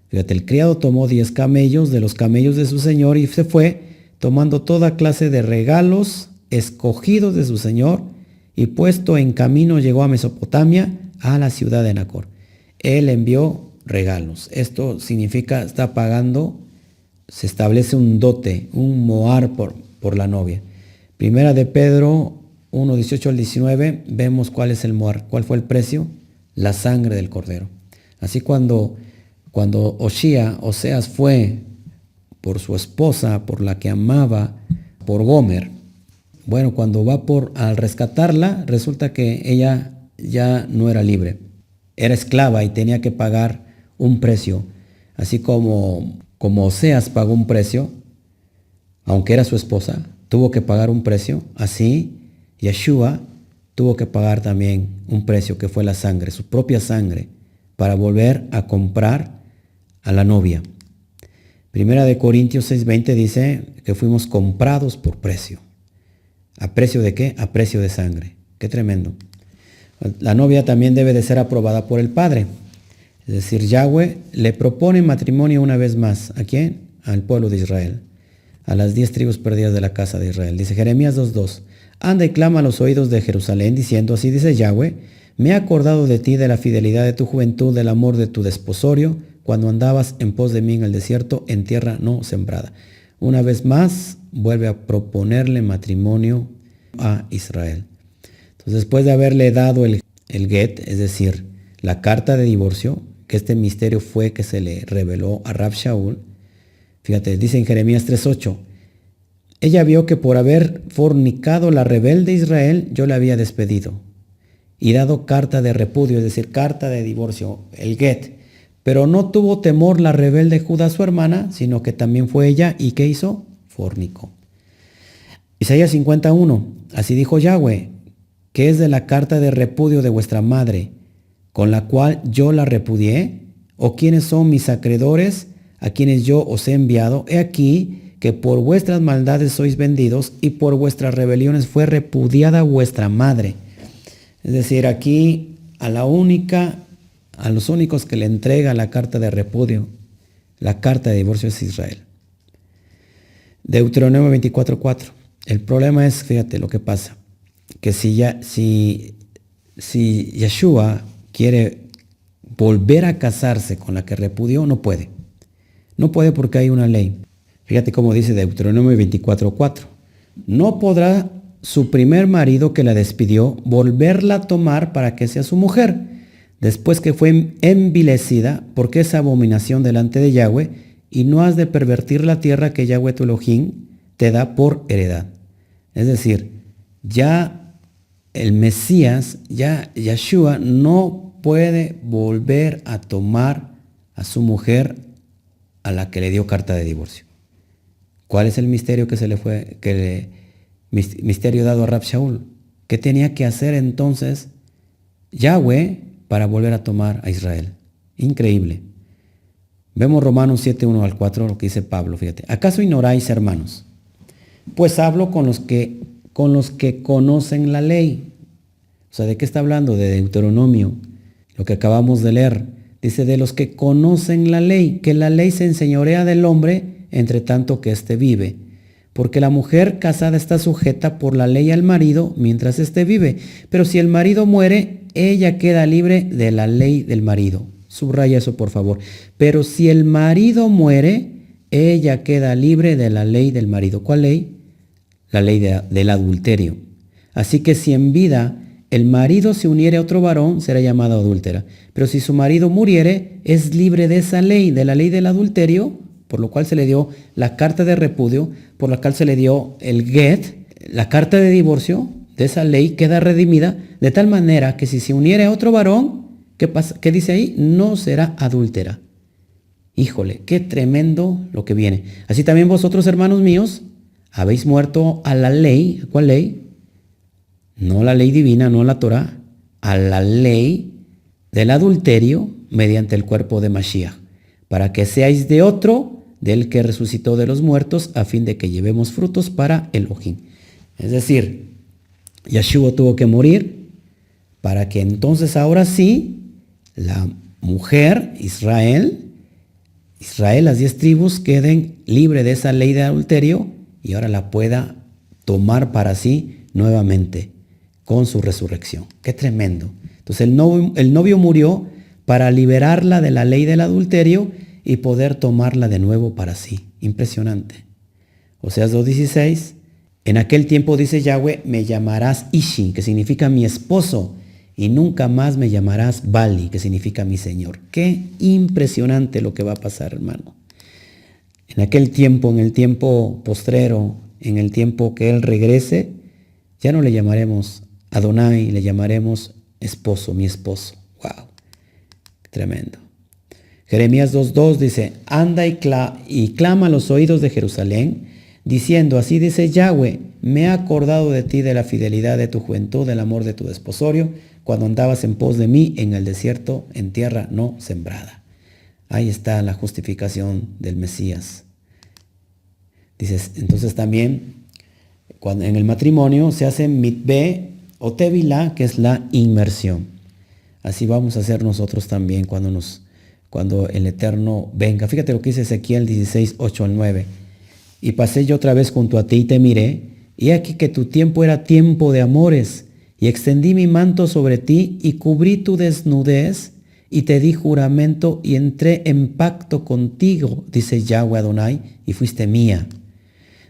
Fíjate, el criado tomó 10 camellos de los camellos de su señor y se fue, tomando toda clase de regalos escogidos de su señor, y puesto en camino llegó a Mesopotamia, a la ciudad de Nacor. Él envió regalos. Esto significa, está pagando, se establece un dote, un moar por la novia. Primera de Pedro 1:18 al 19, vemos cuál es el moar, cuál fue el precio, la sangre del cordero. Así cuando Oseas fue por su esposa, por la que amaba, por Gomer, cuando va al rescatarla, resulta que ella ya no era libre, era esclava y tenía que pagar un precio. Así como Oseas pagó un precio, aunque era su esposa, tuvo que pagar un precio, así Yeshua tuvo que pagar también un precio, que fue la sangre, su propia sangre, para volver a comprar a la novia. Primera de Corintios 6:20 dice que fuimos comprados por precio. ¿A precio de qué? A precio de sangre. Qué tremendo. La novia también debe de ser aprobada por el padre. Es decir, Yahweh le propone matrimonio una vez más. ¿A quién? Al pueblo de Israel. A las 10 tribus perdidas de la casa de Israel. Dice Jeremías 2:2. Anda y clama a los oídos de Jerusalén, diciendo, así dice Yahweh, me he acordado de ti, de la fidelidad de tu juventud, del amor de tu desposorio, cuando andabas en pos de mí en el desierto, en tierra no sembrada. Una vez más, vuelve a proponerle matrimonio a Israel. Entonces, después de haberle dado el get, es decir, la carta de divorcio, que este misterio fue que se le reveló a Rab Shaul, fíjate, dice en Jeremías 3:8, ella vio que por haber fornicado la rebelde Israel, yo la había despedido y dado carta de repudio, es decir, carta de divorcio, el get. Pero no tuvo temor la rebelde Judá, su hermana, sino que también fue ella, ¿y qué hizo? Fornicó. Isaías 51, así dijo Yahweh, que es de la carta de repudio de vuestra madre, con la cual yo la repudié, o quiénes son mis acreedores, a quienes yo os he enviado. He aquí que por vuestras maldades sois vendidos, y por vuestras rebeliones fue repudiada vuestra madre. Es decir, aquí a los únicos que le entrega la carta de repudio, la carta de divorcio, es Israel. Deuteronomio 24:4. El problema es, fíjate lo que pasa, que si Yeshua quiere volver a casarse con la que repudió, no puede. No puede porque hay una ley. Fíjate cómo dice Deuteronomio 24:4. No podrá su primer marido que la despidió volverla a tomar para que sea su mujer, después que fue envilecida, porque es abominación delante de Yahweh, y no has de pervertir la tierra que Yahweh tu Elohim te da por heredad. Es decir, ya el Mesías, ya Yeshua no puede volver a tomar a su mujer a la que le dio carta de divorcio. ¿Cuál es el misterio misterio dado a Rab Shaul? ¿Qué tenía que hacer entonces Yahweh para volver a tomar a Israel? Increíble. Vemos Romanos 7:1 al 4, lo que dice Pablo, fíjate. ¿Acaso ignoráis, hermanos? Pues hablo con los que conocen la ley. O sea, ¿de qué está hablando? De Deuteronomio, lo que acabamos de leer. Dice, de los que conocen la ley, que la ley se enseñorea del hombre entre tanto que éste vive. Porque la mujer casada está sujeta por la ley al marido mientras éste vive. Pero si el marido muere, ella queda libre de la ley del marido. Subraya eso, por favor. Pero si el marido muere, ella queda libre de la ley del marido. ¿Cuál ley? La ley del adulterio. Así que si en vida el marido se uniere a otro varón, será llamada adúltera. Pero si su marido muriere, es libre de esa ley, de la ley del adulterio, por lo cual se le dio la carta de repudio, por la cual se le dio el get, la carta de divorcio. De esa ley queda redimida, de tal manera que si se uniere a otro varón, ¿qué pasa? ¿Qué dice ahí? No será adúltera. Híjole, qué tremendo lo que viene. Así también vosotros, hermanos míos, habéis muerto a la ley. ¿Cuál ley? No la ley divina, no la Torah, a la ley del adulterio mediante el cuerpo de Mashiach, para que seáis de otro, del que resucitó de los muertos, a fin de que llevemos frutos para Elohim. Es decir, Yeshua tuvo que morir para que entonces ahora sí la mujer, Israel, las 10 tribus queden libres de esa ley de adulterio y ahora la pueda tomar para sí nuevamente con su resurrección. ¡Qué tremendo! Entonces el novio murió para liberarla de la ley del adulterio y poder tomarla de nuevo para sí. Impresionante. Oseas 2:16. En aquel tiempo, dice Yahweh, me llamarás Ishi, que significa mi esposo, y nunca más me llamarás Bali, que significa mi señor. Qué impresionante lo que va a pasar, hermano. En aquel tiempo, en el tiempo postrero, en el tiempo que Él regrese, ya no le llamaremos Adonai, le llamaremos esposo, mi esposo. ¡Wow! Tremendo. Jeremías 2:2 dice, anda y clama a los oídos de Jerusalén, diciendo, así dice Yahweh, me he acordado de ti, de la fidelidad de tu juventud, del amor de tu desposorio, cuando andabas en pos de mí en el desierto, en tierra no sembrada. Ahí está la justificación del Mesías. Dices, entonces también, cuando en el matrimonio se hace mitbe o tevilá, que es la inmersión. Así vamos a hacer nosotros también cuando el Eterno venga. Fíjate lo que dice Ezequiel 16:8-9. Y pasé yo otra vez junto a ti y te miré, y aquí que tu tiempo era tiempo de amores, y extendí mi manto sobre ti y cubrí tu desnudez, y te di juramento y entré en pacto contigo, dice Yahweh Adonai, y fuiste mía.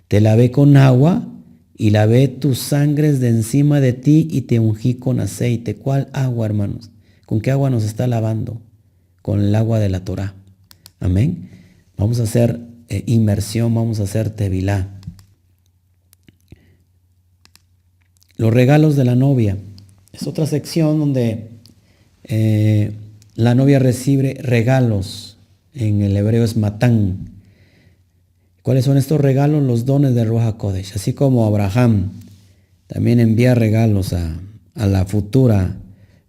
Te lavé con agua y lavé tus sangres de encima de ti y te ungí con aceite. ¿Cuál agua, hermanos? ¿Con qué agua nos está lavando? Con el agua de la Torah. Amén. Vamos a hacer inmersión, vamos a hacer tevilá. Los regalos de la novia. Es otra sección donde la novia recibe regalos. En el hebreo es matán. ¿Cuáles son estos regalos? Los dones de Ruach HaKodesh. Así como Abraham también envía regalos a la futura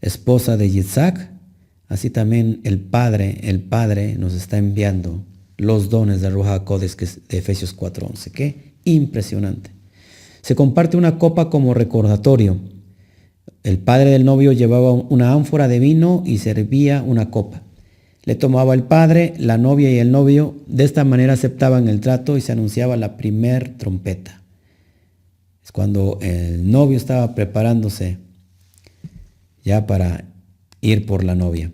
esposa de Yitzhak, así también el Padre nos está enviando los dones de Ruach HaKodesh, que es de Efesios 4:11. Qué impresionante. Se comparte una copa como recordatorio. El padre del novio llevaba una ánfora de vino y servía una copa. Le tomaba el padre, la novia y el novio. De esta manera aceptaban el trato y se anunciaba la primer trompeta. Es cuando el novio estaba preparándose ya para ir por la novia.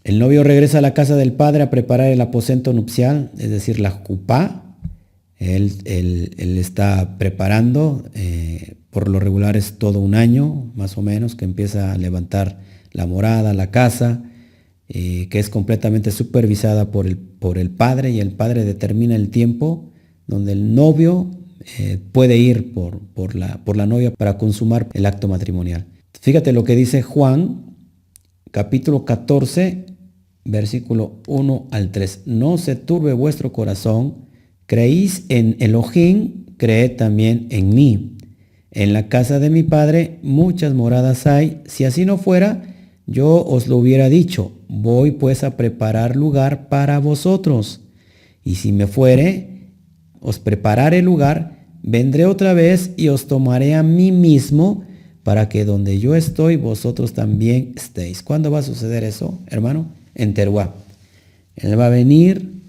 El novio regresa a la casa del padre a preparar el aposento nupcial, es decir, la jupá. Él está preparando, por lo regular es todo un año, más o menos, que empieza a levantar la morada, la casa, que es completamente supervisada por el padre, y el padre determina el tiempo donde el novio puede ir por la novia para consumar el acto matrimonial. Fíjate lo que dice Juan, capítulo 14, versículo 1-3. No se turbe vuestro corazón, creéis en Elohim, creed también en mí. En la casa de mi padre muchas moradas hay. Si así no fuera, yo os lo hubiera dicho. Voy pues a preparar lugar para vosotros. Y si me fuere, os prepararé lugar, vendré otra vez y os tomaré a mí mismo, para que donde yo estoy, vosotros también estéis. ¿Cuándo va a suceder eso, hermano? En Teruá. Él va a venir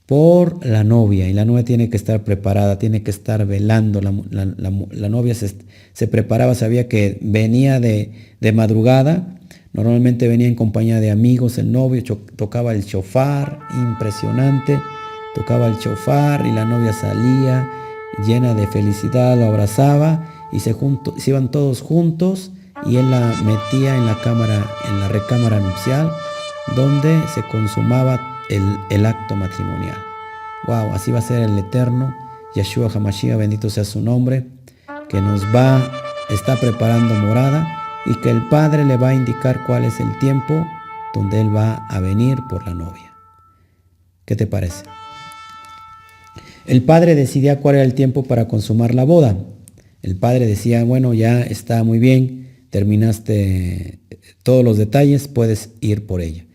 por la novia, y la novia tiene que estar preparada, tiene que estar velando. La novia se preparaba, sabía que venía de madrugada, normalmente venía en compañía de amigos, el novio tocaba el shofar, impresionante, tocaba el shofar y la novia salía llena de felicidad, lo abrazaba y se iban todos juntos y él la metía en la recámara nupcial, donde se consumaba el acto matrimonial. Wow, así va a ser el eterno Yeshua HaMashiach, bendito sea su nombre, que está preparando morada y que el Padre le va a indicar cuál es el tiempo donde Él va a venir por la novia. ¿Qué te parece? El Padre decidía cuál era el tiempo para consumar la boda. El Padre decía, bueno, ya está muy bien, terminaste todos los detalles, puedes ir por ella.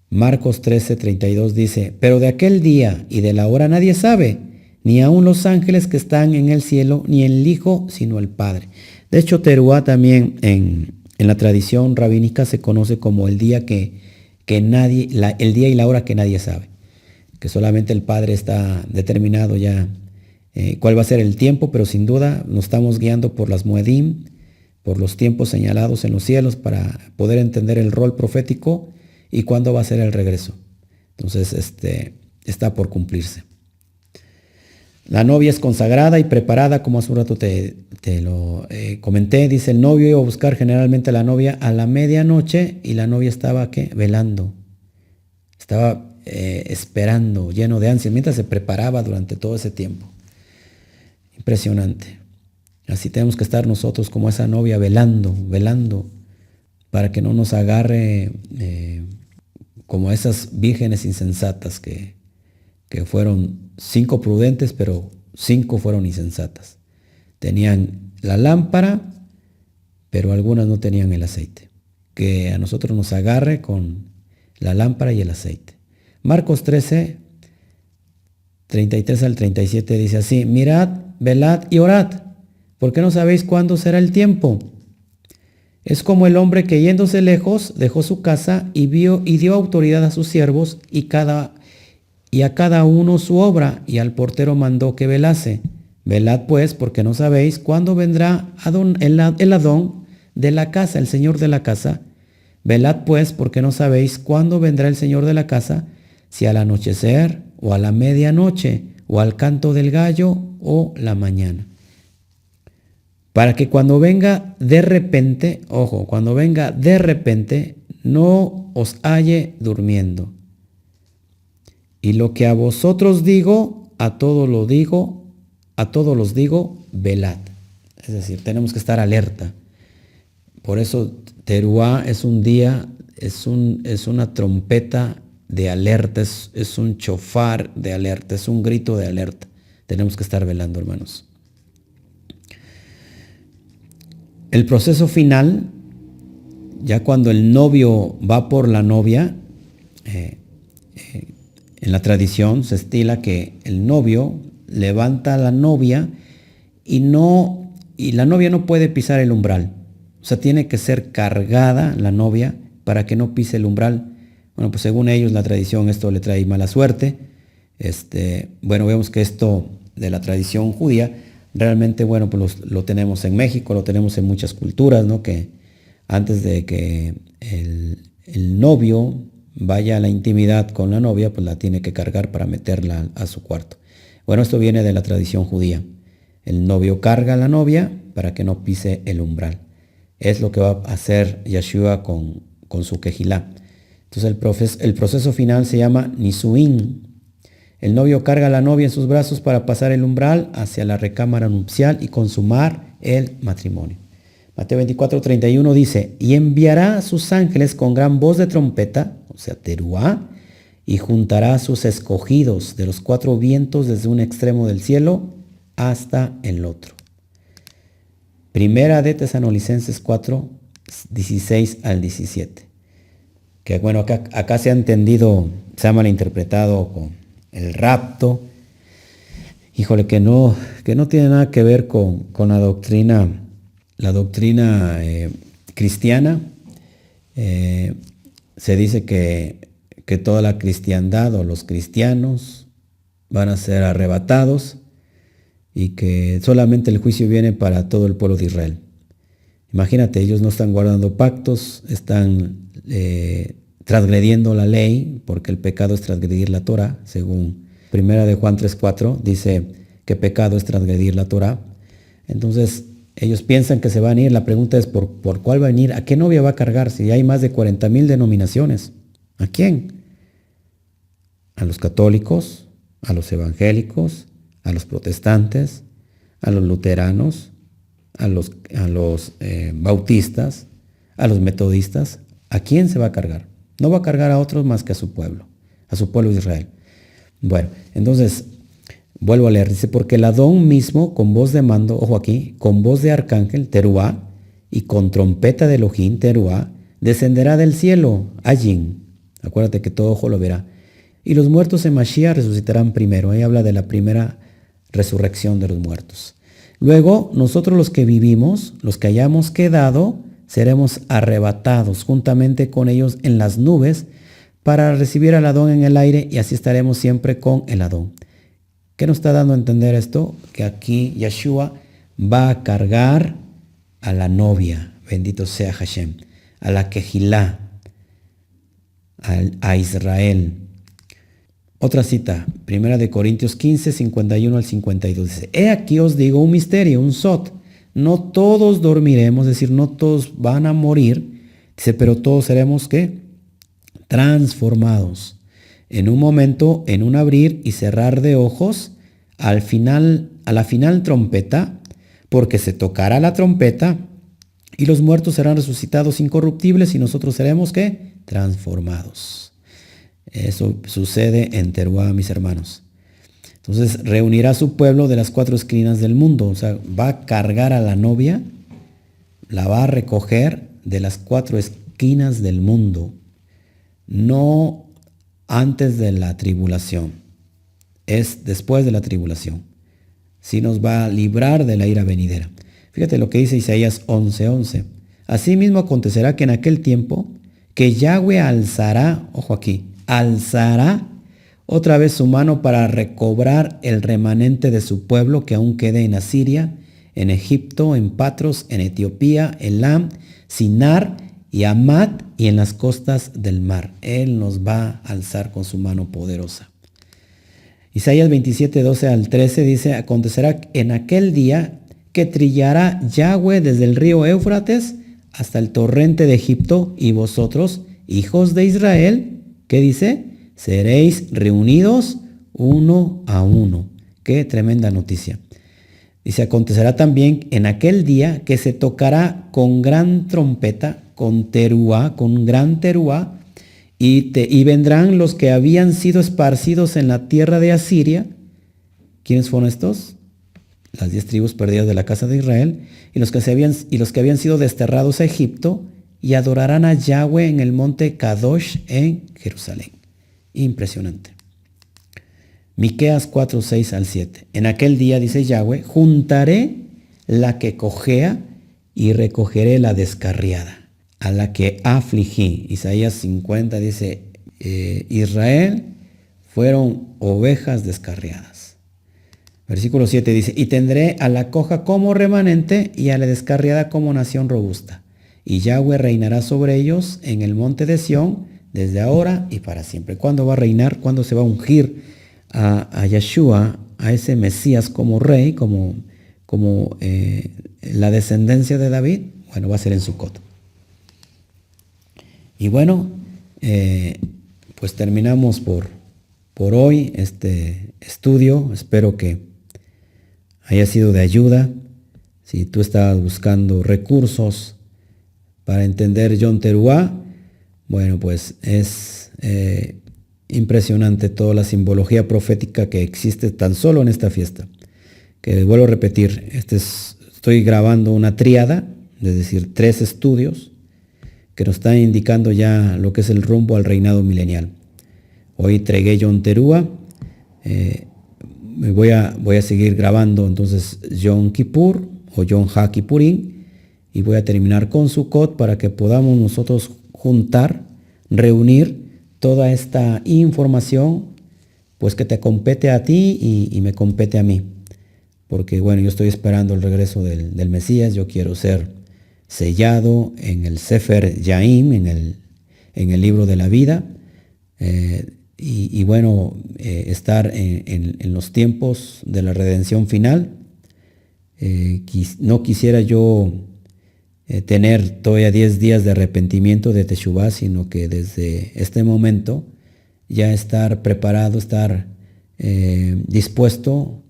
Marcos 13:32 dice, pero de aquel día y de la hora nadie sabe, ni aun los ángeles que están en el cielo, ni el Hijo, sino el Padre. De hecho, Teruá también en la tradición rabínica se conoce como el día el día y la hora que nadie sabe, que solamente el Padre está determinado ya cuál va a ser el tiempo, pero sin duda nos estamos guiando por las Moedim, por los tiempos señalados en los cielos para poder entender el rol profético y cuándo va a ser el regreso. Entonces, está por cumplirse. La novia es consagrada y preparada, como hace un rato te lo comenté. Dice, el novio iba a buscar generalmente a la novia a la medianoche y la novia estaba, ¿qué? Velando. Estaba esperando, lleno de ansia, mientras se preparaba durante todo ese tiempo. Impresionante. Así tenemos que estar nosotros como esa novia velando, para que no nos agarre como esas vírgenes insensatas que fueron 5 prudentes, pero 5 fueron insensatas. Tenían la lámpara, pero algunas no tenían el aceite. Que a nosotros nos agarre con la lámpara y el aceite. Marcos 13, 33 al 37 dice así, mirad, velad y orad, porque no sabéis cuándo será el tiempo. Es como el hombre que yéndose lejos dejó su casa y dio autoridad a sus siervos y a cada uno su obra, y al portero mandó que velase. Velad pues, porque no sabéis cuándo vendrá el Adón de la casa, el Señor de la casa. Velad pues, porque no sabéis cuándo vendrá el Señor de la casa, si al anochecer, o a la medianoche, o al canto del gallo, o la mañana. Para que cuando venga de repente, ojo, cuando venga de repente, no os halle durmiendo. Y lo que a vosotros digo, a todos los digo, velad. Es decir, tenemos que estar alerta. Por eso Teruá es un día, es una trompeta de alerta, es un chofar de alerta, es un grito de alerta. Tenemos que estar velando, hermanos. El proceso final, ya cuando el novio va por la novia, en la tradición se estila que el novio levanta a la novia y la novia no puede pisar el umbral. O sea, tiene que ser cargada la novia para que no pise el umbral. Bueno, pues según ellos, la tradición, esto le trae mala suerte. Bueno, vemos que esto de la tradición judía, realmente, bueno, pues lo tenemos en México, lo tenemos en muchas culturas, ¿no? Que antes de que el novio vaya a la intimidad con la novia, pues la tiene que cargar para meterla a su cuarto. Bueno, esto viene de la tradición judía. El novio carga a la novia para que no pise el umbral. Es lo que va a hacer Yeshua con su quejilá. Entonces el proceso final se llama Nisuín. El novio carga a la novia en sus brazos para pasar el umbral hacia la recámara nupcial y consumar el matrimonio. Mateo 24:31 dice, y enviará a sus ángeles con gran voz de trompeta, o sea, Teruá, y juntará a sus escogidos de los 4 vientos desde un extremo del cielo hasta el otro. Primera de Tesalonicenses 4, 16 al 17. Que bueno, acá se ha entendido, se ha malinterpretado con el rapto. Híjole, que no tiene nada que ver con la doctrina cristiana. Se dice que toda la cristiandad o los cristianos van a ser arrebatados y que solamente el juicio viene para todo el pueblo de Israel. Imagínate, ellos no están guardando pactos, están transgrediendo la ley, porque el pecado es transgredir la Torah, según 1 de Juan 3:4, dice que pecado es transgredir la Torah. Entonces, ellos piensan que se van a ir. La pregunta es, ¿por cuál va a venir? ¿A qué novia va a cargar? Si hay más de 40,000 denominaciones. ¿A quién? ¿A los católicos? ¿A los evangélicos? ¿A los protestantes? ¿A los luteranos? ¿A los bautistas? ¿A los metodistas? ¿A quién se va a cargar? No va a cargar a otros más que a su pueblo de Israel. Bueno, entonces, vuelvo a leer, dice, porque el Adón mismo con voz de mando, ojo aquí, con voz de arcángel, teruá, y con trompeta de Elohim, teruá, descenderá del cielo, allín. Acuérdate que todo ojo lo verá. Y los muertos en Mashiach resucitarán primero. Ahí habla de la primera resurrección de los muertos. Luego, nosotros los que vivimos, los que hayamos quedado, seremos arrebatados juntamente con ellos en las nubes para recibir al Adón en el aire, y así estaremos siempre con el Adón. ¿Qué nos está dando a entender esto? Que aquí Yeshua va a cargar a la novia, bendito sea Hashem, a la Kehilá, a Israel. Otra cita, 1 Corintios 15, 51 al 52. Dice, he aquí os digo un misterio, un sot. No todos dormiremos, es decir, no todos van a morir. Dice, pero todos seremos, ¿qué? Transformados. En un momento, en un abrir y cerrar de ojos, a la final trompeta, porque se tocará la trompeta y los muertos serán resucitados incorruptibles y nosotros seremos, ¿qué? Transformados. Eso sucede en Teruá, mis hermanos. Entonces reunirá a su pueblo de las 4 esquinas del mundo. O sea, va a cargar a la novia, la va a recoger de las 4 esquinas del mundo. No antes de la tribulación, es después de la tribulación. Sí nos va a librar de la ira venidera. Fíjate lo que dice Isaías 11:11. Asimismo acontecerá que en aquel tiempo que Yahweh alzará, ojo aquí, alzará otra vez su mano para recobrar el remanente de su pueblo que aún quede en Asiria, en Egipto, en Patros, en Etiopía, Elam, Sinar y Amat y en las costas del mar. Él nos va a alzar con su mano poderosa. Isaías 27, 12 al 13 dice, acontecerá en aquel día que trillará Yahweh desde el río Éufrates hasta el torrente de Egipto, y vosotros, hijos de Israel, ¿qué dice? Seréis reunidos uno a uno. Qué tremenda noticia. Dice, acontecerá también en aquel día que se tocará con gran trompeta, con teruá, con gran teruá, y vendrán los que habían sido esparcidos en la tierra de Asiria. ¿Quiénes fueron estos? Las 10 tribus perdidas de la casa de Israel, y los que habían sido desterrados a Egipto, y adorarán a Yahweh en el monte Kadosh en Jerusalén. Impresionante. Miqueas 4, 6 al 7. En aquel día, dice Yahweh, juntaré la que cojea y recogeré la descarriada, a la que afligí. Isaías 50 dice, Israel fueron ovejas descarriadas. Versículo 7 dice, y tendré a la coja como remanente y a la descarriada como nación robusta. Y Yahweh reinará sobre ellos en el monte de Sión desde ahora y para siempre. ¿Cuándo va a reinar? ¿Cuándo se va a ungir a Yeshua, a ese Mesías como rey, como la descendencia de David? Bueno, va a ser en Sucot. Y bueno, pues terminamos por hoy este estudio. Espero que haya sido de ayuda. Si tú estabas buscando recursos para entender Yom Teruá, bueno, pues es impresionante toda la simbología profética que existe tan solo en esta fiesta. Que vuelvo a repetir, estoy grabando una tríada, es decir, 3 estudios que nos están indicando ya lo que es el rumbo al reinado milenial. Hoy entregué Yom Teruá, voy a seguir grabando entonces Yom Kippur o Yom HaKippurim, y voy a terminar con Sukkot para que podamos nosotros juntar, reunir toda esta información pues que te compete a ti y me compete a mí. Porque bueno, yo estoy esperando el regreso del Mesías, yo quiero ser sellado en el Sefer Yaim, en el libro de la vida, y bueno, estar en los tiempos de la redención final. No quisiera yo tener todavía 10 días de arrepentimiento de Teshuvah, sino que desde este momento ya estar preparado, estar dispuesto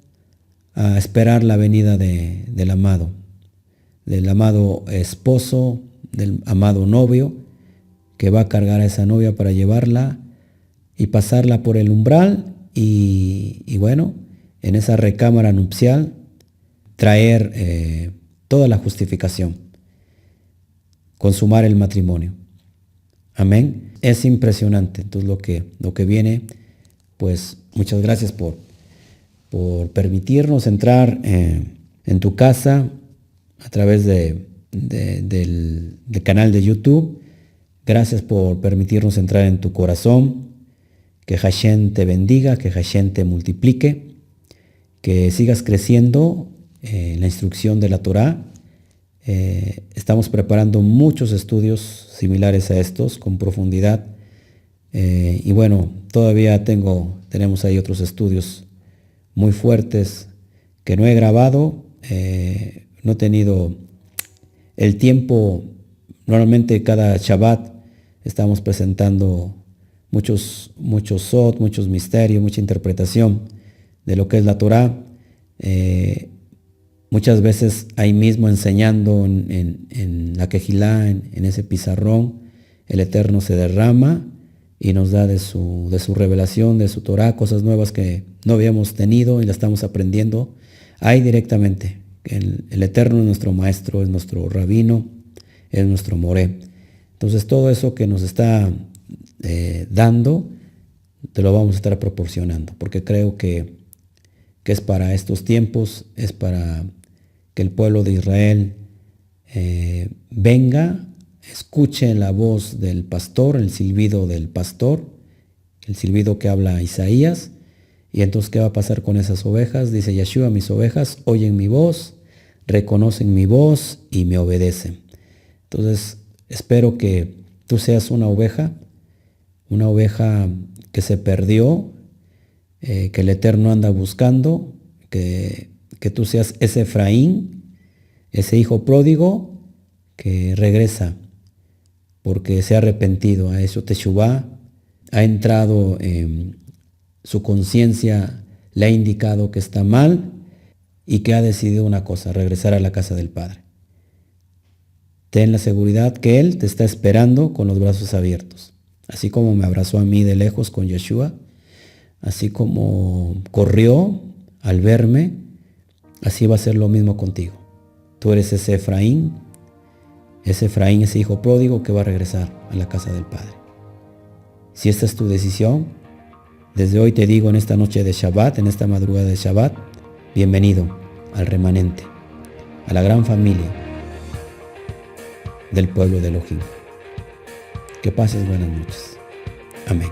a esperar la venida del amado esposo, del amado novio, que va a cargar a esa novia para llevarla y pasarla por el umbral y bueno, en esa recámara nupcial traer toda la justificación, consumar el matrimonio. Amén. Es impresionante. Entonces lo que viene, pues muchas gracias por permitirnos entrar en tu casa a través del canal de YouTube. Gracias por permitirnos entrar en tu corazón. Que Hashem te bendiga, que Hashem te multiplique, que sigas creciendo en la instrucción de la Torá. Estamos preparando muchos estudios similares a estos con profundidad. Y bueno, todavía tenemos ahí otros estudios muy fuertes que no he grabado. No he tenido el tiempo. Normalmente cada Shabbat estamos presentando muchos sot, muchos misterios, mucha interpretación de lo que es la Torá. Muchas veces ahí mismo enseñando en la Kejilá, en ese pizarrón, el Eterno se derrama y nos da de su revelación, de su Torá, cosas nuevas que no habíamos tenido y la estamos aprendiendo ahí directamente. El Eterno es nuestro maestro, es nuestro rabino, es nuestro moré. Entonces todo eso que nos está dando, te lo vamos a estar proporcionando, porque creo que es para estos tiempos, es para que el pueblo de Israel venga, escuche la voz del pastor, el silbido del pastor, el silbido que habla Isaías. Y entonces, ¿qué va a pasar con esas ovejas? Dice Yeshua: mis ovejas oyen mi voz, reconocen mi voz y me obedecen. Entonces, espero que tú seas una oveja que se perdió, que el Eterno anda buscando, que tú seas ese Efraín, ese hijo pródigo que regresa porque se ha arrepentido, ha hecho Teshuvah, ha entrado en su conciencia, le ha indicado que está mal y que ha decidido una cosa: regresar a la casa del Padre. Ten la seguridad que Él te está esperando con los brazos abiertos. Así como me abrazó a mí de lejos con Yeshua, así como corrió al verme, así va a ser lo mismo contigo. Tú eres ese Efraín, ese hijo pródigo que va a regresar a la casa del Padre. Si esta es tu decisión, desde hoy te digo, en esta noche de Shabbat, en esta madrugada de Shabbat, bienvenido al remanente, a la gran familia del pueblo de Elohim. Que pases buenas noches. Amén.